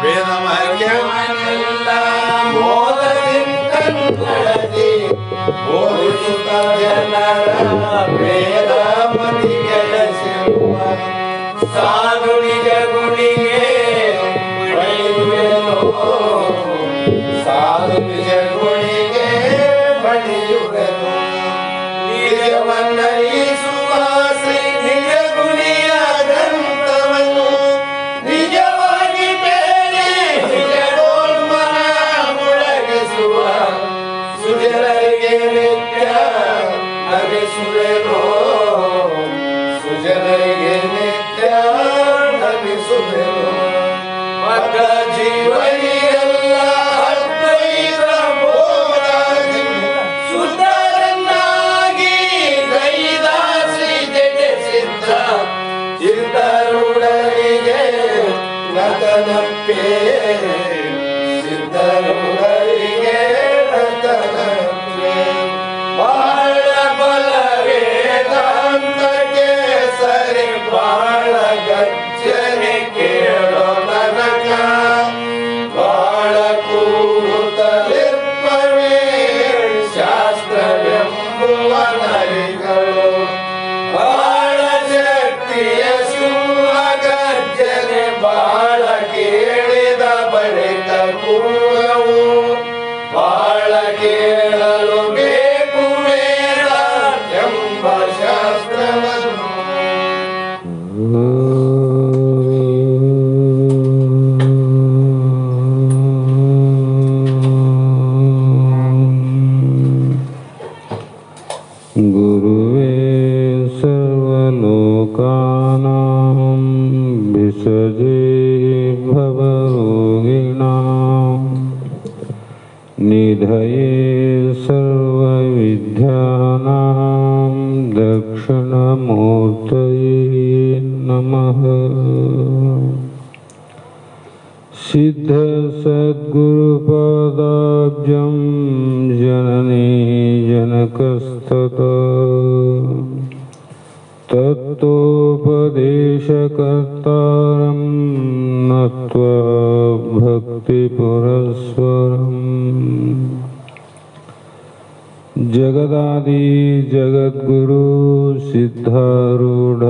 ವೇದವಾಕ್ಯವನ್ನೆಲ್ಲ ಮೋದದಿಂದ ನಡೆಸಿ ಬೋಧಿಸುತ್ತ ಜನರ ವೇದ ಮತಿ ಕೆಡಿಸುವ ಸಾಧು ನಿಜ ಗುಣಿಗೆ ಬಳಿಯುವೆನು ಸಾಧು ನಿಜ ಗುಣಿಗೆ ಬಳಿಯುವೆನು ನಿಜವನ್ನರಿಸುವ ಶ್ರೀ ನಿಜ ಗುಣಿಯ ಗ್ರಂಥವನ್ನು ನಿಜವಾಗಿ ಬೇರೆ ನಿಜಡೋಲ್ಮನ ಮುಳಗಿಸುವ ಸುಜನರಿಗೆ ನಿತ್ಯ ನಗಿಸುವೆನೋ ಸುಜನರಿಗೆ ನಿತ್ಯ ನಗಿಸುವೆನೋ ಮಗ ಜೀವನಿಗೆಲ್ಲ ಅದ್ವೈತ ಬೋಧನೆ ಸುಂದರನಾಗಿ ಗೈದ ಶ್ರೀ ಜಗಸಿದ್ಧ ಸಿದ್ಧರುಡರಿಗೆ ನತನಪ್ಪೆ ಸಿದ್ಧರುಡರಿಗೆ ನತನಪ್ಪೆ ಬಾಳ ಬಲ ವೇದಾಂತಕ್ಕೆ ಸರಿ ಬಾಳ ಗಜ್ಜನೆ ಕೇಳೋ ನನಗ ಬಾಳ ಕೂತಲಿಪ್ಪವೇ ಶಾಸ್ತ್ರವೆಂಬುವ ನರಿಗಳು ಬಾಳ ಶಕ್ತಿಯ ಸಿಂಹ ಗರ್ಜನೆ ಬಾಳ ಕೇಳಿದ ಬಳಿಕ ಕೂಗವು ಬಾಳ ಕೇಳಲು ಬೇಕು ವೇದ ಎಂಬ ಶಾಸ್ತ್ರವನ್ನು ಗುರುವೇ ಸರ್ವಲೋಕಾನಾಂ ವಿಸಜೇ ಭವರೋಗಿಣಾಂ ನಿಧಯೇ ಸರ್ವವಿದ್ಯಾನಾಂ ದಕ್ಷಿಣಮೂರ್ತಯೇ ನಮಃ ಸಿದ್ಧ ಸದ್ಗುರುಪಾದಾಬ್ಜಂ ಜನನೀ ಜನಕಸ್ತತಃ ತತ್ತೋಪದೇಶಕರ್ತಾರಂ ನತ್ವಾ ಭಕ್ತಿಪುರಸ್ವರಂ ಜಗದಾದಿ ಜಗದ್ಗುರು ಸಿದ್ಧಾರೂಢ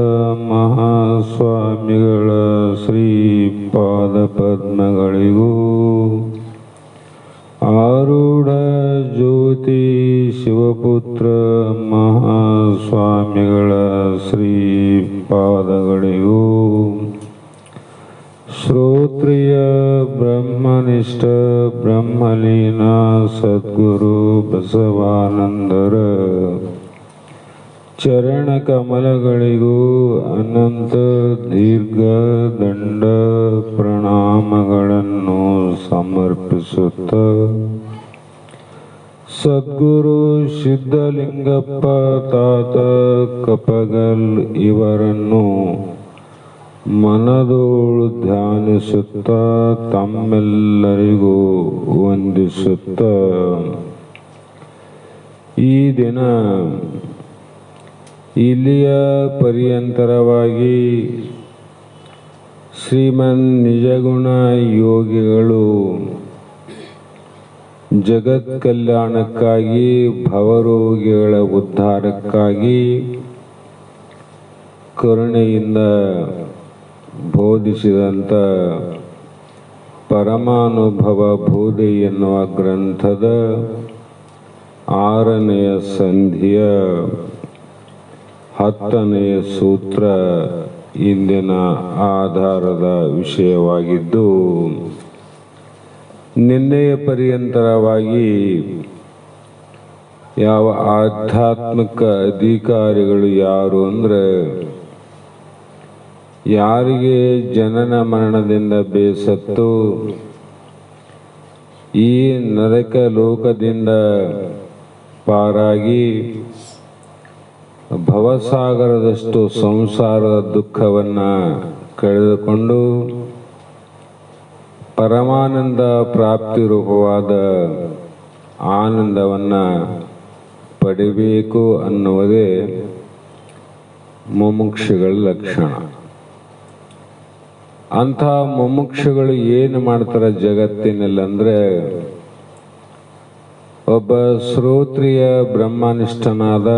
ಮಹಾಸ್ವಾಮಿಗಳ ಶ್ರೀಪಾದ ಪದ್ಮಗಳಿಗೂ ಆರೂಢ ಜ್ಯೋತಿ ಶಿವಪುತ್ರ ಮಹಾಸ್ವಾಮಿಗಳ ಶ್ರೀಪಾದಗಳಿಗೂ ಶ್ರೋತ್ರಿಯ ಬ್ರಹ್ಮನಿಷ್ಠ ಬ್ರಹ್ಮಲೀನ ಸದ್ಗುರು ಬಸವಾನಂದರ ಚರಣ ಕಮಲಗಳಿಗೂ ಅನಂತ ದೀರ್ಘ ದಂಡ ಪ್ರಣಾಮಗಳನ್ನು ಸಮರ್ಪಿಸುತ್ತ ಸದ್ಗುರು ಸಿದ್ಧಲಿಂಗಪ್ಪ ತಾತ ಕಪಗಲ್ ಇವರನ್ನು ಮನದೋಳು ಧ್ಯಾನಿಸುತ್ತ ತಮ್ಮೆಲ್ಲರಿಗೂ ವಂದಿಸುತ್ತ ಈ ದಿನ ಇಲ್ಲಿಯ ಪರ್ಯಂತರವಾಗಿ ಶ್ರೀಮನ್ ನಿಜಗುಣ ಯೋಗಿಗಳು ಜಗತ್ ಕಲ್ಯಾಣಕ್ಕಾಗಿ ಭವರೋಗಿಗಳ ಉದ್ಧಾರಕ್ಕಾಗಿ ಕರುಣೆಯಿಂದ ಬೋಧಿಸಿದಂಥ ಪರಮಾನುಭವ ಬೋಧಿ ಎನ್ನುವ ಗ್ರಂಥದ 6ನೆಯ ಸಂಧಿಯ 10ನೆಯ ಸೂತ್ರ ಇಂದಿನ ಆಧಾರದ ವಿಷಯವಾಗಿದ್ದು, ನಿನ್ನೆಯ ಪರ್ಯಂತರವಾಗಿ ಯಾವ ಆಧ್ಯಾತ್ಮಿಕ ಅಧಿಕಾರಿಗಳು ಯಾರು ಅಂದರೆ, ಯಾರಿಗೆ ಜನನ ಮರಣದಿಂದ ಬೇಸತ್ತು ಈ ನರಕ ಲೋಕದಿಂದ ಪಾರಾಗಿ ಭವಸಾಗರದಷ್ಟು ಸಂಸಾರದ ದುಃಖವನ್ನು ಕಳೆದುಕೊಂಡು ಪರಮಾನಂದ ಪ್ರಾಪ್ತಿ ರೂಪವಾದ ಆನಂದವನ್ನು ಪಡಿಬೇಕು ಅನ್ನುವುದೇ ಮುಮುಕ್ಷುಗಳ ಲಕ್ಷಣ. ಅಂಥ ಮುಮುಕ್ಷುಗಳು ಏನು ಮಾಡ್ತಾರೆ ಜಗತ್ತಿನಲ್ಲಿ ಅಂದರೆ, ಒಬ್ಬ ಶ್ರೋತ್ರಿಯ ಬ್ರಹ್ಮನಿಷ್ಠನಾದ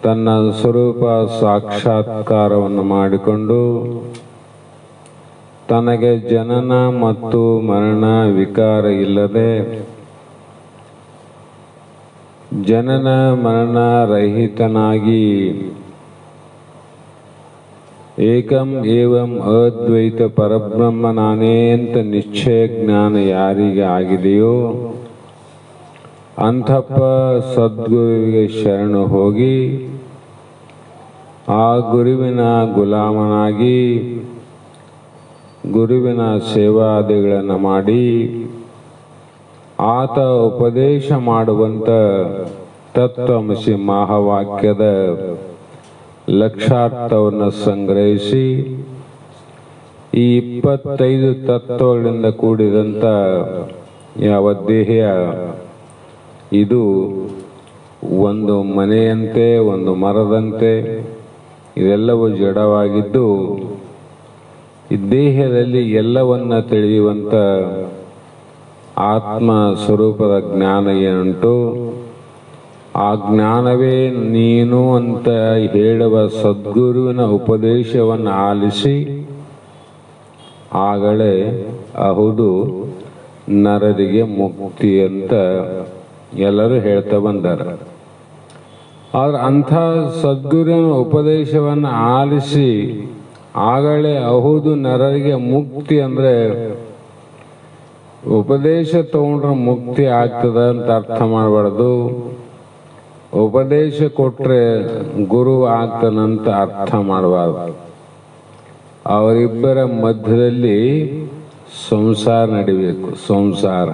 ತನ್ನ ಸ್ವರೂಪ ಸಾಕ್ಷಾತ್ಕಾರವನ್ನು ಮಾಡಿಕೊಂಡು ತನಗೆ ಜನನ ಮತ್ತು ಮರಣ ವಿಕಾರ ಇಲ್ಲದೆ ಜನನ ಮರಣ ರಹಿತನಾಗಿ ಏಕಂ ಏವಂ ಅದ್ವೈತ ಪರಬ್ರಹ್ಮ ನಾನೇ ಅಂತ ನಿಶ್ಚಯ ಜ್ಞಾನ ಯಾರಿಗೆ ಆಗಿದೆಯೋ ಅಂಥಪ್ಪ ಸದ್ಗುರುವಿಗೆ ಶರಣು ಹೋಗಿ ಆ ಗುರುವಿನ ಗುಲಾಮನಾಗಿ ಗುರುವಿನ ಸೇವಾದಿಗಳನ್ನು ಮಾಡಿ ಆತ ಉಪದೇಶ ಮಾಡುವಂಥ ತತ್ವಮಸಿ ಮಹಾವಾಕ್ಯದ ಲಕ್ಷಾರ್ಥವನ್ನು ಸಂಗ್ರಹಿಸಿ ಈ 25 ತತ್ವಗಳಿಂದ ಕೂಡಿದಂಥ ಯಾವ ದೇಹ ಇದು ಒಂದು ಮನೆಯಂತೆ, ಒಂದು ಮರದಂತೆ, ಇದೆಲ್ಲವೂ ಜಡವಾಗಿದ್ದು ಈ ದೇಹದಲ್ಲಿ ಎಲ್ಲವನ್ನ ತಿಳಿಯುವಂಥ ಆತ್ಮ ಸ್ವರೂಪದ ಜ್ಞಾನ ಏನುಂಟು ಆ ಜ್ಞಾನವೇ ನೀನು ಅಂತ ಹೇಳುವ ಸದ್ಗುರುವಿನ ಉಪದೇಶವನ್ನು ಆಲಿಸಿ ಆಗಲೇ ಹೌದು ನರರಿಗೆ ಮುಕ್ತಿ ಅಂತ ಎಲ್ಲರೂ ಹೇಳ್ತಾ ಬಂದಾರ. ಆದ್ರೆ ಅಂಥ ಸದ್ಗುರುವಿನ ಉಪದೇಶವನ್ನು ಆಲಿಸಿ ಆಗಲೇ ಹೌದು ನರರಿಗೆ ಮುಕ್ತಿ ಅಂದರೆ ಉಪದೇಶ ತಗೊಂಡ್ರೆ ಮುಕ್ತಿ ಆಗ್ತದ ಅಂತ ಅರ್ಥ ಮಾಡಬಾರ್ದು. ಉಪದೇಶ ಕೊಟ್ರೆ ಗುರು ಆಗ್ತಾನಂತ ಅರ್ಥ ಮಾಡಬಾರ್ದು. ಅವರಿಬ್ಬರ ಮಧ್ಯದಲ್ಲಿ ಸಂಸಾರ ನಡಿಬೇಕು. ಸಂಸಾರ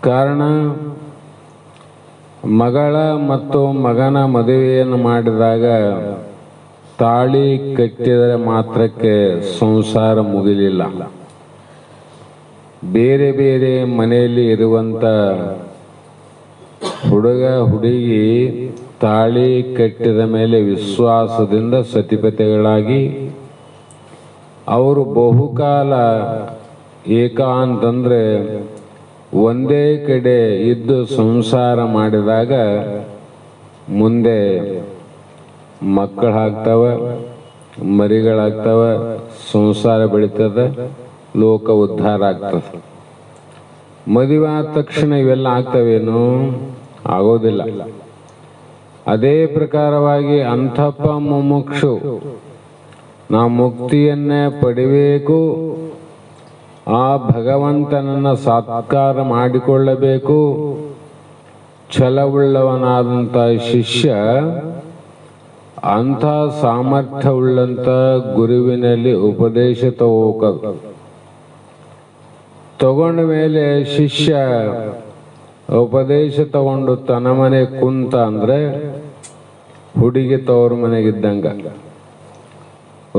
ಕಾರಣ ಮಗಳ ಮತ್ತು ಮಗನ ಮದುವೆಯನ್ನು ಮಾಡಿದಾಗ ತಾಳಿ ಕಟ್ಟಿದರೆ ಮಾತ್ರಕ್ಕೆ ಸಂಸಾರ ಮುಗಿಲಿಲ್ಲ. ಬೇರೆ ಬೇರೆ ಮನೆಯಲ್ಲಿ ಇರುವಂಥ ಹುಡುಗ ಹುಡುಗಿ ತಾಳಿ ಕಟ್ಟಿದ ಮೇಲೆ ವಿಶ್ವಾಸದಿಂದ ಸತಿಪತಿಗಳಾಗಿ ಅವರು ಬಹುಕಾಲ ಏಕಾಂತಂದ್ರೆ ಒಂದೇ ಕಡೆ ಇದ್ದು ಸಂಸಾರ ಮಾಡಿದಾಗ ಮುಂದೆ ಮಕ್ಕಳಾಗ್ತವ, ಮರಿಗಳಾಗ್ತವ, ಸಂಸಾರ ಬೆಳೀತದೆ, ಲೋಕ ಉದ್ಧಾರ ಆಗ್ತದೆ. ಮದುವೆ ಆದ ತಕ್ಷಣ ಇವೆಲ್ಲ ಆಗ್ತವೇನು? ಆಗೋದಿಲ್ಲ. ಅದೇ ಪ್ರಕಾರವಾಗಿ ಅಂಥಪ್ಪ ಮುಮುಕ್ಷು ನಾ ಮುಕ್ತಿಯನ್ನೇ ಪಡಿಬೇಕು, ಆ ಭಗವಂತನನ್ನು ಸಾತ್ಕಾರ ಮಾಡಿಕೊಳ್ಳಬೇಕು, ಛಲವುಳ್ಳವನಾದಂಥ ಶಿಷ್ಯ ಅಂಥ ಸಾಮರ್ಥ್ಯವುಳ್ಳಂಥ ಗುರುವಿನಲ್ಲಿ ಉಪದೇಶ ತಗೊಂಡ ಮೇಲೆ ಶಿಷ್ಯ ಉಪದೇಶ ತಗೊಂಡು ತನ್ನ ಮನೆ ಕುಂತ ಅಂದ್ರೆ ಹುಡುಗಿ ತವ್ರ ಮನೆಗಿದ್ದಂಗ.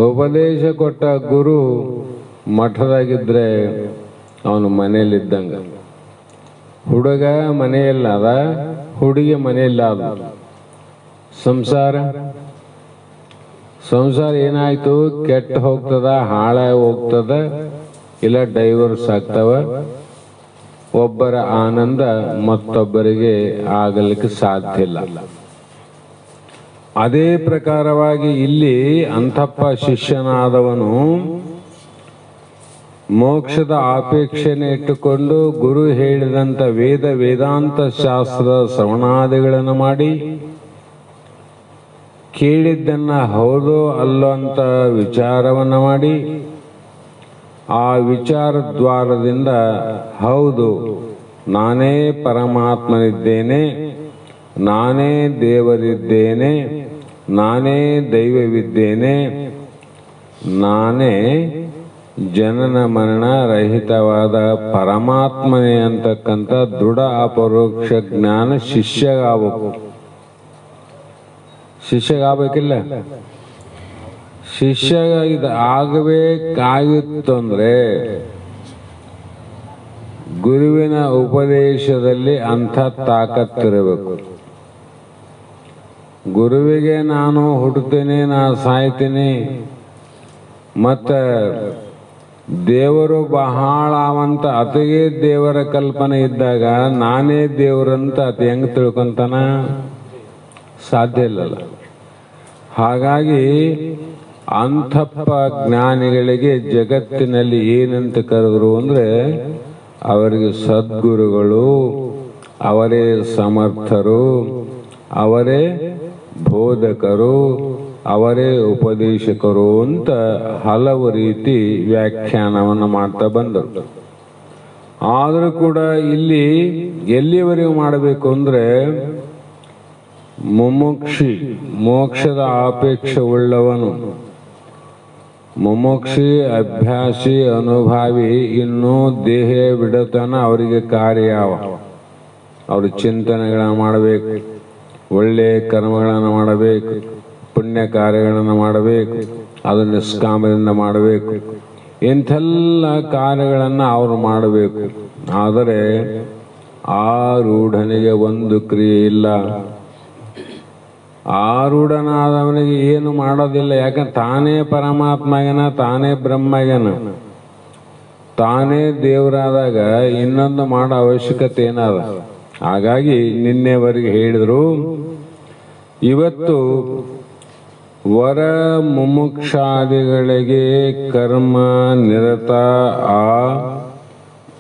ಉಪದೇಶ ಕೊಟ್ಟ ಗುರು ಮಠದಾಗಿದ್ರೆ ಅವನು ಮನೆಯಲ್ಲಿದ್ದಂಗ. ಹುಡುಗ ಮನೆಯಲ್ಲದ, ಹುಡುಗಿ ಮನೆಯಲ್ಲ. ಸಂಸಾರ ಏನಾಯ್ತು? ಕೆಟ್ಟ ಹೋಗ್ತದ, ಹಾಳಾಗಿ ಹೋಗ್ತದ, ಇಲ್ಲ ಡೈವರ್ಸ್ ಆಗ್ತವ. ಒಬ್ಬರ ಆನಂದ ಮತ್ತೊಬ್ಬರಿಗೆ ಆಗಲಿಕ್ಕೆ ಸಾಧ್ಯ ಇಲ್ಲ. ಅದೇ ಪ್ರಕಾರವಾಗಿ ಇಲ್ಲಿ ಅಂಥಪ್ಪ ಶಿಷ್ಯನಾದವನು ಮೋಕ್ಷದ ಅಪೇಕ್ಷೆಯನ್ನು ಇಟ್ಟುಕೊಂಡು ಗುರು ಹೇಳಿದಂಥ ವೇದಾಂತ ಶಾಸ್ತ್ರದ ಶ್ರವಣಾದಿಗಳನ್ನು ಮಾಡಿ ಕೇಳಿದ್ದನ್ನ ಹೌದೋ ಅಲ್ಲೋ ಅಂತ ವಿಚಾರವನ್ನು ಮಾಡಿ ಆ ವಿಚಾರ ದ್ವಾರದಿಂದ ಹೌದು ನಾನೇ ಪರಮಾತ್ಮನಿದ್ದೇನೆ, ನಾನೇ ದೇವರಿದ್ದೇನೆ, ನಾನೇ ದೈವವಿದ್ದೇನೆ, ನಾನೇ ಜನನ ಮರಣ ರಹಿತವಾದ ಪರಮಾತ್ಮನೇ ಅಂತಕ್ಕಂಥ ದೃಢ ಅಪರೋಕ್ಷ ಜ್ಞಾನ ಶಿಷ್ಯಗಾಗಬೇಕಿಲ್ಲ. ಶಿಷ್ಯ ಇದು ಆಗಬೇಕಾಗಿತ್ತು ಅಂದ್ರೆ ಗುರುವಿನ ಉಪದೇಶದಲ್ಲಿ ಅಂಥ ತಾಕತ್ತಿರಬೇಕು. ಗುರುವಿಗೆ ನಾನು ಹುಟ್ಟುತ್ತೇನೆ, ನಾ ಸಾಯ್ತೀನಿ, ಮತ್ತು ದೇವರು ಬಹಳ ಅವಂತ ಅತಿಗೆ ದೇವರ ಕಲ್ಪನೆ ಇದ್ದಾಗ ನಾನೇ ದೇವರಂತ ಅತಿ ಹೆಂಗೆ ತಿಳ್ಕೊಂತಾನ? ಸಾಧ್ಯ ಇಲ್ಲಲ್ಲ. ಹಾಗಾಗಿ ಅಂಥಪ್ಪ ಜ್ಞಾನಿಗಳಿಗೆ ಜಗತ್ತಿನಲ್ಲಿ ಏನಂತ ಕರೆದ್ರು ಅಂದರೆ ಅವರಿಗೆ ಸದ್ಗುರುಗಳು, ಅವರೇ ಸಮರ್ಥರು, ಅವರೇ ಬೋಧಕರು, ಅವರೇ ಉಪದೇಶಕರು ಅಂತ ಹಲವು ರೀತಿ ವ್ಯಾಖ್ಯಾನವನ್ನು ಮಾಡ್ತಾ ಬಂದರು. ಆದರೂ ಕೂಡ ಇಲ್ಲಿ ಎಲ್ಲಿವರೆಗೂ ಮಾಡಬೇಕು ಅಂದರೆ ಮುಮುಕ್ಷಿ, ಮೋಕ್ಷದ ಅಪೇಕ್ಷೆ ಉಳ್ಳವನು, ಮುಮುಕ್ಷಿ, ಅಭ್ಯಾಸಿ, ಅನುಭಾವಿ ಇನ್ನೂ ದೇಹ ಬಿಡತನ ಅವರಿಗೆ ಕಾರ್ಯ ಅವರು ಚಿಂತನೆಗಳನ್ನು ಮಾಡಬೇಕು, ಒಳ್ಳೆಯ ಕರ್ಮಗಳನ್ನು ಮಾಡಬೇಕು, ಪುಣ್ಯ ಕಾರ್ಯಗಳನ್ನು ಮಾಡಬೇಕು, ಅದು ನಿಷ್ಕಾಮದಿಂದ ಮಾಡಬೇಕು. ಇಂಥೆಲ್ಲ ಕಾರ್ಯಗಳನ್ನು ಅವರು ಮಾಡಬೇಕು. ಆದರೆ ಆರೂಢನಿಗೆ ಒಂದು ಕ್ರಿಯೆ ಇಲ್ಲ. ಆರೂಢನಾದವನಿಗೆ ಏನು ಮಾಡೋದಿಲ್ಲ. ಯಾಕಂದ್ರೆ ತಾನೇ ಪರಮಾತ್ಮಗನ, ತಾನೇ ಬ್ರಹ್ಮಗನ, ತಾನೇ ದೇವರಾದಾಗ ಇನ್ನೊಂದು ಮಾಡೋ ಅವಶ್ಯಕತೆ ಏನಾದ? ಹಾಗಾಗಿ ನಿನ್ನೆವರೆಗೆ ಹೇಳಿದರು, ಇವತ್ತು ವರ ಮುಮುಕ್ಷಾದಿಗಳಿಗೆ ಕರ್ಮ ನಿರತ ಆ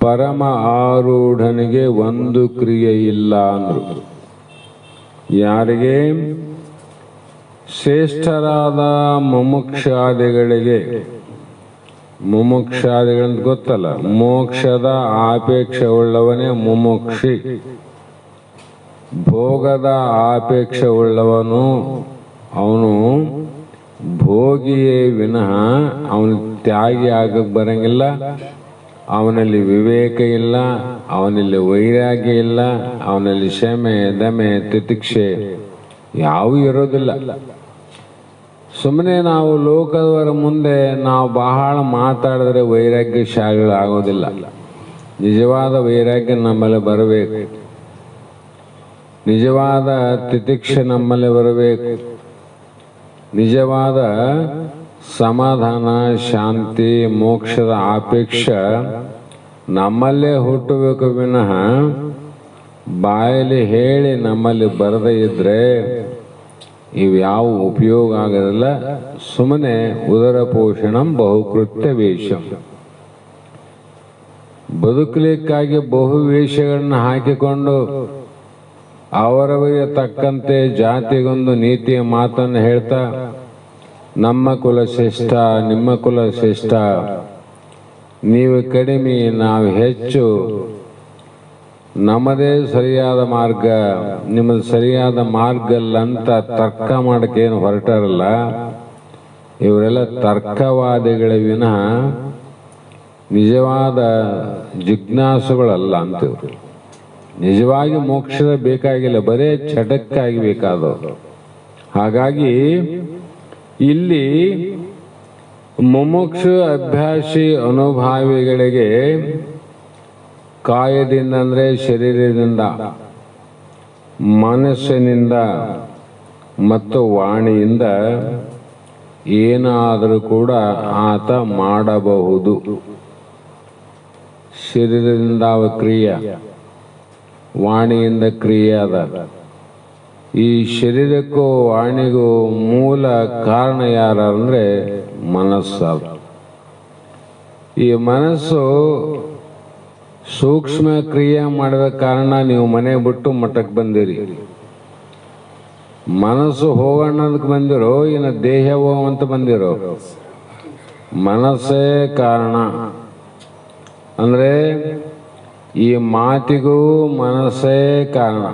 ಪರಮ ಆರೂಢನಿಗೆ ಒಂದು ಕ್ರಿಯೆ ಇಲ್ಲ ಅಂದರು. ಯಾರಿಗೆ? ಶ್ರೇಷ್ಠರಾದ ಮುಮುಕ್ಷಾದಿಗಳಿಗೆ. ಮುಮುಕ್ಷಾದಿಗಳಂತ ಗೊತ್ತಲ್ಲ, ಮೋಕ್ಷದ ಆಪೇಕ್ಷೆ ಉಳ್ಳವನೇ ಮುಮುಕ್ಷಿ. ಭೋಗದ ಆಪೇಕ್ಷೆ ಉಳ್ಳವನು ಅವನು ಭೋಗಿಯೇ ವಿನಃ ಅವನು ತ್ಯಾಗಿ ಆಗಕ್ಕೆ ಬರಂಗಿಲ್ಲ. ಅವನಲ್ಲಿ ವಿವೇಕ ಇಲ್ಲ, ಅವನಲ್ಲಿ ವೈರಾಗ್ಯ ಇಲ್ಲ, ಅವನಲ್ಲಿ ಶಮೆ, ದಮೆ, ತಿತಿಕ್ಷೆ ಯಾವೂ ಇರೋದಿಲ್ಲ. ಸುಮ್ಮನೆ ನಾವು ಲೋಕದವರ ಮುಂದೆ ನಾವು ಬಹಳ ಮಾತಾಡಿದ್ರೆ ವೈರಾಗ್ಯಶಾಲಿಗಳು ಆಗೋದಿಲ್ಲ. ನಿಜವಾದ ವೈರಾಗ್ಯ ನಮ್ಮಲ್ಲಿ ಬರಬೇಕು, ನಿಜವಾದ ತಿತಿಕ್ಷೆ ನಮ್ಮಲ್ಲಿ ಬರಬೇಕು, ನಿಜವಾದ ಸಮಾಧಾನ, ಶಾಂತಿ, ಮೋಕ್ಷದ ಅಪೇಕ್ಷೆ ನಮ್ಮಲ್ಲೇ ಹುಟ್ಟಬೇಕು ವಿನಃ ಬಾಯಲ್ಲಿ ಹೇಳಿ ನಮ್ಮಲ್ಲಿ ಬರದೇ ಇದ್ರೆ ಇವ್ಯಾವ ಉಪಯೋಗ ಆಗೋದಿಲ್ಲ. ಸುಮ್ಮನೆ ಉದರ ಪೋಷಣಂ ಬಹುಕೃತ್ಯ ವೇಷಂ. ಬದುಕಲಿಕ್ಕಾಗಿ ಬಹು ವೇಷಗಳನ್ನು ಹಾಕಿಕೊಂಡು ಅವರವರಿಗೆ ತಕ್ಕಂತೆ ಜಾತಿಗೊಂದು ನೀತಿಯ ಮಾತನ್ನು ಹೇಳ್ತಾ ನಮ್ಮ ಕುಲ ಶ್ರೇಷ್ಠ, ನಿಮ್ಮ ಕುಲ ಶ್ರೇಷ್ಠ, ನೀವು ಕಡಿಮೆ, ನಾವು ಹೆಚ್ಚು, ನಮ್ಮದೇ ಸರಿಯಾದ ಮಾರ್ಗ, ನಿಮ್ಮದು ಸರಿಯಾದ ಮಾರ್ಗ ಅಲ್ಲ ಅಂತ ತರ್ಕ ಮಾಡಕ್ಕೆ ಏನು ಹೊರಟಾರಲ್ಲ, ಇವರೆಲ್ಲ ತರ್ಕವಾದಿಗಳ ವಿನಃ ನಿಜವಾದ ಜಿಜ್ಞಾಸುಗಳಲ್ಲ ಅಂತಿವ್ರು. ನಿಜವಾಗಿ ಮೋಕ್ಷ ಬೇಕಾಗಿಲ್ಲ, ಬರೇ ಚಟಕ್ಕಾಗಿ ಬೇಕಾದವರು. ಹಾಗಾಗಿ ಇಲ್ಲಿ ಮುಮುಕ್ಷು, ಅಭ್ಯಾಸಿ, ಅನುಭಾವಿಗಳಿಗೆ ಕಾಯದಿಂದ ಅಂದರೆ ಶರೀರದಿಂದ, ಮನಸ್ಸಿನಿಂದ ಮತ್ತು ವಾಣಿಯಿಂದ ಏನಾದರೂ ಕೂಡ ಆತ ಮಾಡಬಹುದು. ಶರೀರದಿಂದ ಕ್ರಿಯೆ, ವಾಣಿಯಿಂದ ಕ್ರಿಯೆ ಅದ. ಈ ಶರೀರಕ್ಕೂ ವಾಣಿಗೂ ಮೂಲ ಕಾರಣ ಯಾರು ಅಂದರೆ ಮನಸ್ಸು. ಈ ಮನಸ್ಸು ಸೂಕ್ಷ್ಮ ಕ್ರಿಯೆ ಮಾಡಿದ ಕಾರಣ ನೀವು ಮನೆ ಬಿಟ್ಟು ಮಠಕ್ಕೆ ಬಂದಿರಿ. ಮನಸ್ಸು ಹೋಗೋಣದಕ್ಕೆ ಬಂದಿರೋ, ಇನ್ನು ದೇಹ ಹೋಗುವಂತ ಬಂದಿರೋ? ಮನಸ್ಸೇ ಕಾರಣ. ಅಂದರೆ ಈ ಮಾತಿಗೂ ಮನಸ್ಸೇ ಕಾರಣ.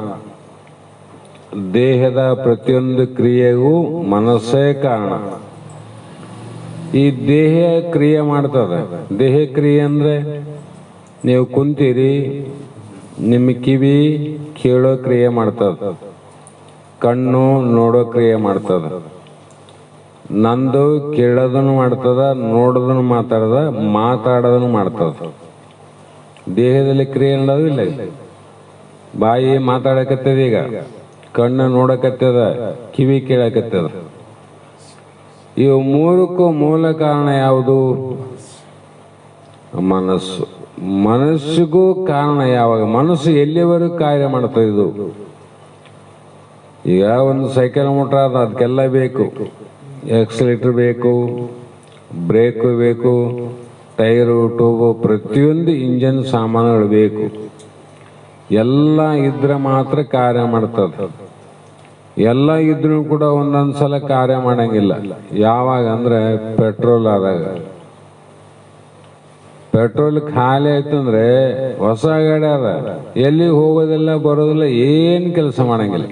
ದೇಹದ ಪ್ರತಿಯೊಂದು ಕ್ರಿಯೆಗೂ ಮನಸ್ಸೇ ಕಾರಣ. ಈ ದೇಹ ಕ್ರಿಯೆ ಮಾಡ್ತದೆ. ದೇಹ ಕ್ರಿಯೆ ಅಂದರೆ ನೀವು ಕುಂತೀರಿ, ನಿಮ್ಮ ಕಿವಿ ಕೇಳೋ ಕ್ರಿಯೆ ಮಾಡ್ತದೆ, ಕಣ್ಣು ನೋಡೋ ಕ್ರಿಯೆ ಮಾಡ್ತದ, ನಂದು ಕೇಳೋದನ್ನು ಮಾಡ್ತದ, ನೋಡೋದನ್ನು ಮಾತಾಡೋದನ್ನು ಮಾಡ್ತದ. ದೇಹದಲ್ಲಿ ಕ್ರಿಯೆ ಅನ್ನೋದಿಲ್ಲ. ಬಾಯಿ ಮಾತಾಡಕತ್ತದ, ಈಗ ಕಣ್ಣು ನೋಡಕತ್ತದ, ಕಿವಿ ಕೇಳಕತ್ತದ. ಇವು ಮೂರಕ್ಕೂ ಮೂಲ ಕಾರಣ ಯಾವುದು? ಮನಸ್ಸು. ಮನಸ್ಸಿಗೂ ಕಾರಣ ಯಾವಾಗ? ಮನಸ್ಸು ಎಲ್ಲಿವರೆಗೂ ಕಾರ್ಯ ಮಾಡ್ತದೆ ಇದು? ಈಗ ಒಂದು ಸೈಕಲ್ ಮೋಟ್ರ್ ಆದ, ಅದಕ್ಕೆಲ್ಲ ಬೇಕು. ಎಕ್ಸಲೇಟರ್ ಬೇಕು, ಬ್ರೇಕು ಬೇಕು, ಟೈರು, ಟ್ಯೂಬು, ಪ್ರತಿಯೊಂದು ಇಂಜನ್ ಸಾಮಾನುಗಳು ಬೇಕು. ಎಲ್ಲ ಇದ್ರೆ ಮಾತ್ರ ಕಾರ್ಯ ಮಾಡ್ತದೆ. ಎಲ್ಲ ಇದ್ರೂ ಕೂಡ ಒಂದೊಂದು ಸಲ ಕಾರ್ಯ ಮಾಡಂಗಿಲ್ಲ. ಯಾವಾಗ ಅಂದ್ರೆ ಪೆಟ್ರೋಲ್ ಆದಾಗ. ಪೆಟ್ರೋಲ್ ಖಾಲಿ ಆಯ್ತು ಅಂದ್ರೆ ಹೊಸ ಗಾಡಿ ಅದ, ಎಲ್ಲಿ ಹೋಗೋದಿಲ್ಲ ಬರೋದಿಲ್ಲ, ಏನು ಕೆಲಸ ಮಾಡಂಗಿಲ್ಲ.